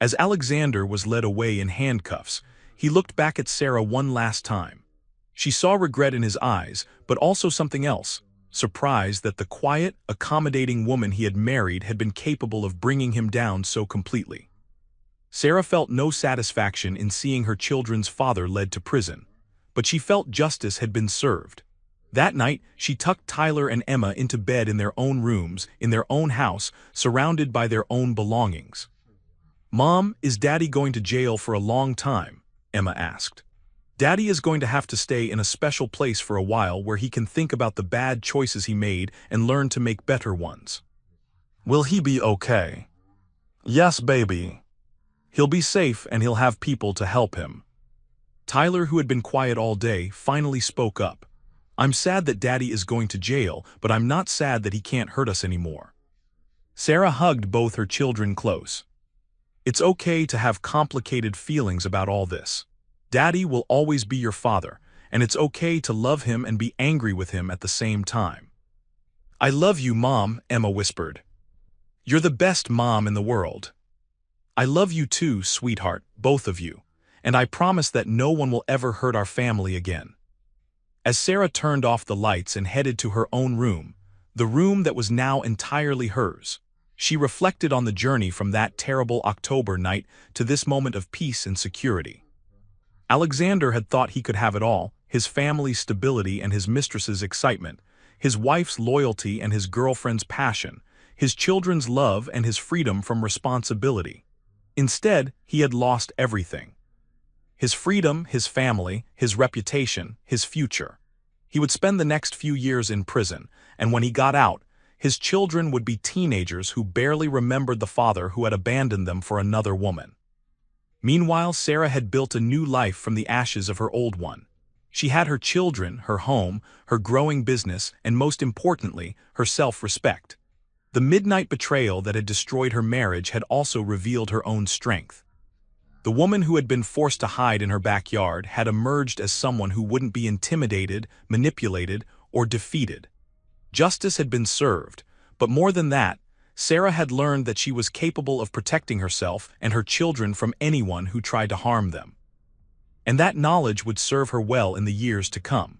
As Alexander was led away in handcuffs, he looked back at Sarah one last time. She saw regret in his eyes, but also something else, surprise that the quiet, accommodating woman he had married had been capable of bringing him down so completely. Sarah felt no satisfaction in seeing her children's father led to prison, but she felt justice had been served. That night, she tucked Tyler and Emma into bed in their own rooms, in their own house, surrounded by their own belongings. "Mom, is Daddy going to jail for a long time?" Emma asked. "Daddy is going to have to stay in a special place for a while where he can think about the bad choices he made and learn to make better ones." "Will he be okay?" "Yes, baby. He'll be safe and he'll have people to help him." Tyler, who had been quiet all day, finally spoke up. "I'm sad that Daddy is going to jail, but I'm not sad that he can't hurt us anymore." Sarah hugged both her children close. "It's okay to have complicated feelings about all this. Daddy will always be your father, and it's okay to love him and be angry with him at the same time." "I love you, Mom," Emma whispered. "You're the best mom in the world." "I love you too, sweetheart, both of you, and I promise that no one will ever hurt our family again." As Sarah turned off the lights and headed to her own room, the room that was now entirely hers, she reflected on the journey from that terrible October night to this moment of peace and security. Alexander had thought he could have it all: his family's stability and his mistress's excitement, his wife's loyalty and his girlfriend's passion, his children's love and his freedom from responsibility. Instead, he had lost everything. His freedom, his family, his reputation, his future. He would spend the next few years in prison, and when he got out, his children would be teenagers who barely remembered the father who had abandoned them for another woman. Meanwhile, Sarah had built a new life from the ashes of her old one. She had her children, her home, her growing business, and most importantly, her self-respect. The midnight betrayal that had destroyed her marriage had also revealed her own strength. The woman who had been forced to hide in her backyard had emerged as someone who wouldn't be intimidated, manipulated, or defeated. Justice had been served, but more than that, Sarah had learned that she was capable of protecting herself and her children from anyone who tried to harm them. And that knowledge would serve her well in the years to come.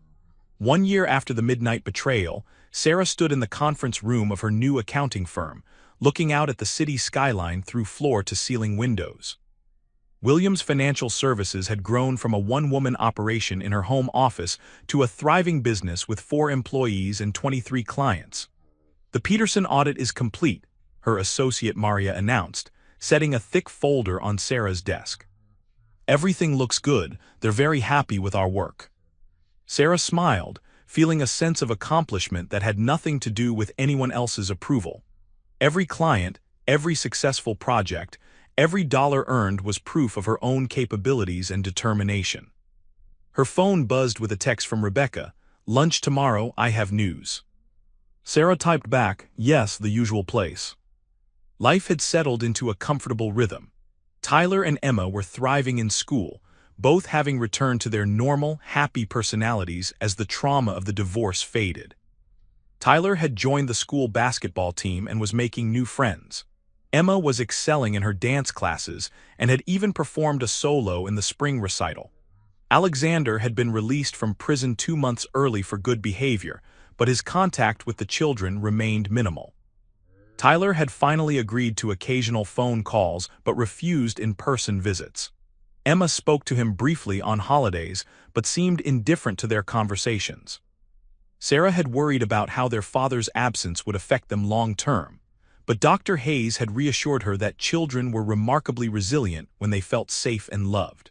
1 year after the midnight betrayal, Sarah stood in the conference room of her new accounting firm, looking out at the city skyline through floor-to-ceiling windows. Williams Financial Services had grown from a one-woman operation in her home office to a thriving business with 4 employees and 23 clients. "The Peterson audit is complete," her associate Maria announced, setting a thick folder on Sarah's desk. "Everything looks good. They're very happy with our work." Sarah smiled, feeling a sense of accomplishment that had nothing to do with anyone else's approval. Every client, every successful project, every dollar earned was proof of her own capabilities and determination. Her phone buzzed with a text from Rebecca. "Lunch tomorrow, I have news." Sarah typed back, "Yes, the usual place." Life had settled into a comfortable rhythm. Tyler and Emma were thriving in school, both having returned to their normal, happy personalities as the trauma of the divorce faded. Tyler had joined the school basketball team and was making new friends. Emma was excelling in her dance classes and had even performed a solo in the spring recital. Alexander had been released from prison 2 months early for good behavior, but his contact with the children remained minimal. Tyler had finally agreed to occasional phone calls but refused in-person visits. Emma spoke to him briefly on holidays but seemed indifferent to their conversations. Sarah had worried about how their father's absence would affect them long-term, but Dr. Hayes had reassured her that children were remarkably resilient when they felt safe and loved.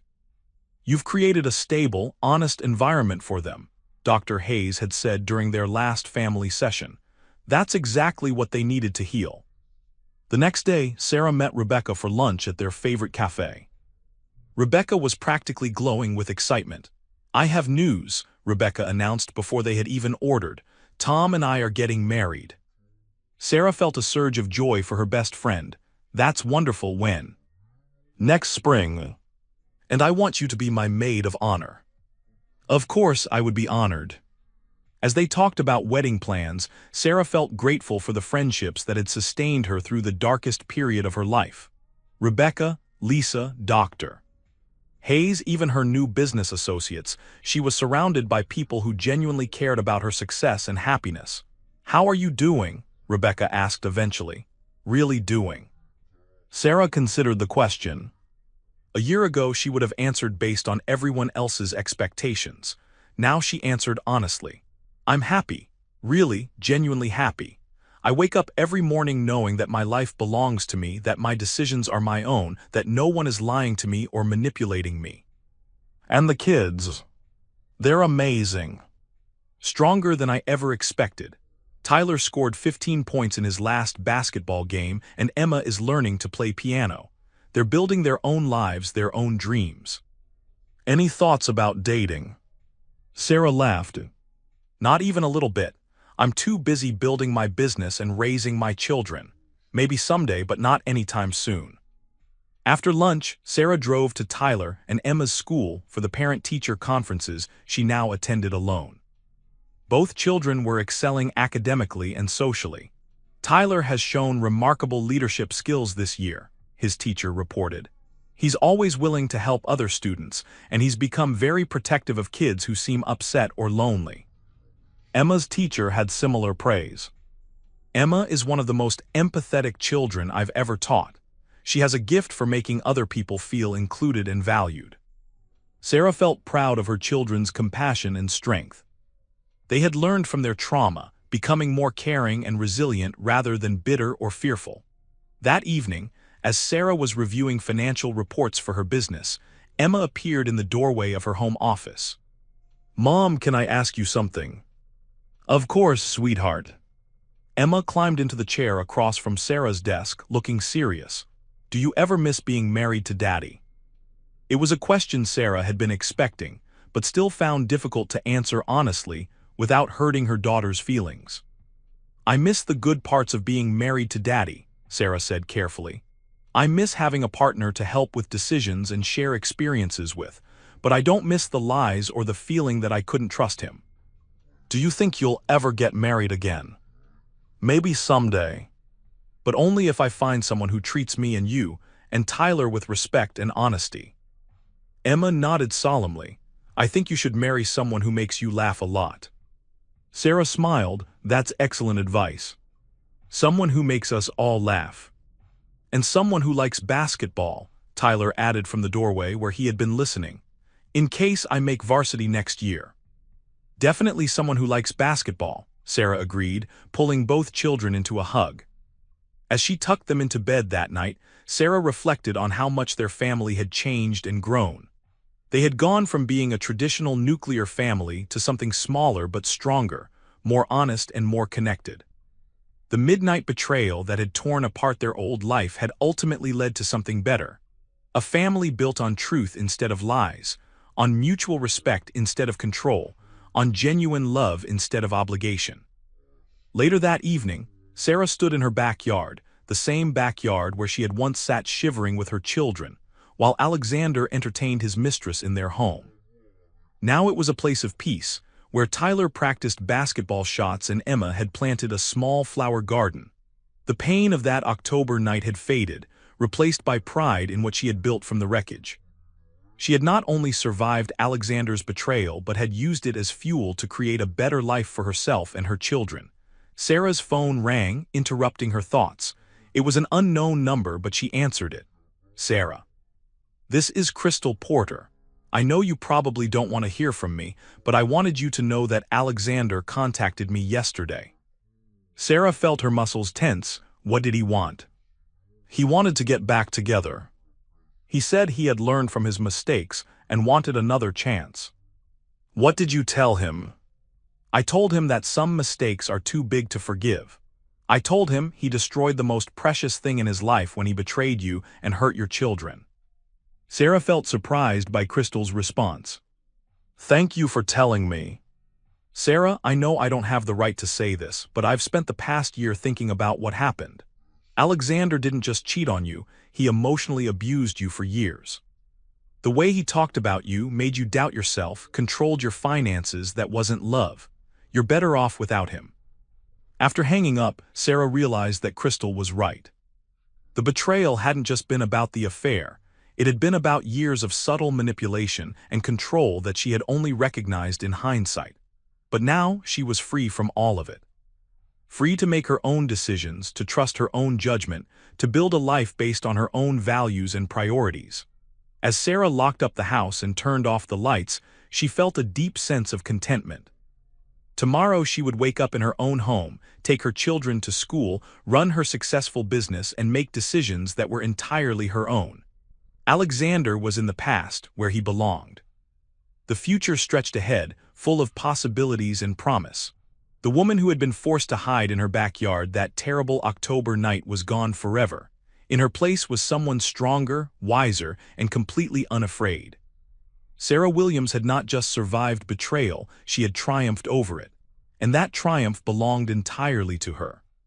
"You've created a stable, honest environment for them," Dr. Hayes had said during their last family session. "That's exactly what they needed to heal." The next day, Sarah met Rebecca for lunch at their favorite cafe. Rebecca was practically glowing with excitement. "I have news," Rebecca announced before they had even ordered. "Tom and I are getting married." Sarah felt a surge of joy for her best friend. "That's wonderful. When?" "Next spring." and I want you to be my maid of honor." Of course, I would be honored. As they talked about wedding plans, Sarah felt grateful for the friendships that had sustained her through the darkest period of her life. Rebecca, Lisa, Dr. Hayes, even her new business associates, she was surrounded by people who genuinely cared about her success and happiness. "How are you doing?" Rebecca asked eventually. "Really doing?" Sarah considered the question. A year ago she would have answered based on everyone else's expectations. Now she answered honestly. "I'm happy. Really, genuinely happy. I wake up every morning knowing that my life belongs to me, that my decisions are my own, that no one is lying to me or manipulating me." "And the kids? They're amazing. Stronger than I ever expected. Tyler scored 15 points in his last basketball game, and Emma is learning to play piano. They're building their own lives, their own dreams." "Any thoughts about dating?" Sarah laughed. "Not even a little bit. I'm too busy building my business and raising my children. Maybe someday, but not anytime soon." After lunch, Sarah drove to Tyler and Emma's school for the parent-teacher conferences she now attended alone. Both children were excelling academically and socially. "Tyler has shown remarkable leadership skills this year," his teacher reported. "He's always willing to help other students, and he's become very protective of kids who seem upset or lonely." Emma's teacher had similar praise. "Emma is one of the most empathetic children I've ever taught. She has a gift for making other people feel included and valued." Sarah felt proud of her children's compassion and strength. They had learned from their trauma, becoming more caring and resilient rather than bitter or fearful. That evening, as Sarah was reviewing financial reports for her business, Emma appeared in the doorway of her home office. "Mom, can I ask you something?" "Of course, sweetheart." Emma climbed into the chair across from Sarah's desk, looking serious. "Do you ever miss being married to Daddy?" It was a question Sarah had been expecting, but still found difficult to answer honestly without hurting her daughter's feelings. "I miss the good parts of being married to Daddy," Sarah said carefully. "I miss having a partner to help with decisions and share experiences with, but I don't miss the lies or the feeling that I couldn't trust him." "Do you think you'll ever get married again?" "Maybe someday. But only if I find someone who treats me and you, and Tyler with respect and honesty." Emma nodded solemnly. "I think you should marry someone who makes you laugh a lot." Sarah smiled. "That's excellent advice. Someone who makes us all laugh. And someone who likes basketball," Tyler added from the doorway where he had been listening. "In case I make varsity next year." "Definitely someone who likes basketball," Sarah agreed, pulling both children into a hug. As she tucked them into bed that night, Sarah reflected on how much their family had changed and grown. They had gone from being a traditional nuclear family to something smaller but stronger, more honest and more connected. The midnight betrayal that had torn apart their old life had ultimately led to something better. A family built on truth instead of lies, on mutual respect instead of control, on genuine love instead of obligation. Later that evening, Sarah stood in her backyard, the same backyard where she had once sat shivering with her children, while Alexander entertained his mistress in their home. Now it was a place of peace, where Tyler practiced basketball shots and Emma had planted a small flower garden. The pain of that October night had faded, replaced by pride in what she had built from the wreckage. She had not only survived Alexander's betrayal but had used it as fuel to create a better life for herself and her children. Sarah's phone rang, interrupting her thoughts. It was an unknown number, but she answered it. "Sarah. This is Crystal Porter. I know you probably don't want to hear from me, but I wanted you to know that Alexander contacted me yesterday." Sarah felt her muscles tense. What did he want? "He wanted to get back together. He said he had learned from his mistakes and wanted another chance." "What did you tell him?" "I told him that some mistakes are too big to forgive. I told him he destroyed the most precious thing in his life when he betrayed you and hurt your children." Sarah felt surprised by Crystal's response. "Thank you for telling me." "Sarah, I know I don't have the right to say this, but I've spent the past year thinking about what happened. Alexander didn't just cheat on you, he emotionally abused you for years." The way he talked about you made you doubt yourself, controlled your finances. That wasn't love. You're better off without him. After hanging up, Sarah realized that Crystal was right. The betrayal hadn't just been about the affair. It had been about years of subtle manipulation and control that she had only recognized in hindsight. But now she was free from all of it. Free to make her own decisions, to trust her own judgment, to build a life based on her own values and priorities. As Sarah locked up the house and turned off the lights, she felt a deep sense of contentment. Tomorrow she would wake up in her own home, take her children to school, run her successful business, and make decisions that were entirely her own. Alexander was in the past, where he belonged. The future stretched ahead, full of possibilities and promise. The woman who had been forced to hide in her backyard that terrible October night was gone forever. In her place was someone stronger, wiser, and completely unafraid. Sarah Williams had not just survived betrayal, she had triumphed over it. And that triumph belonged entirely to her.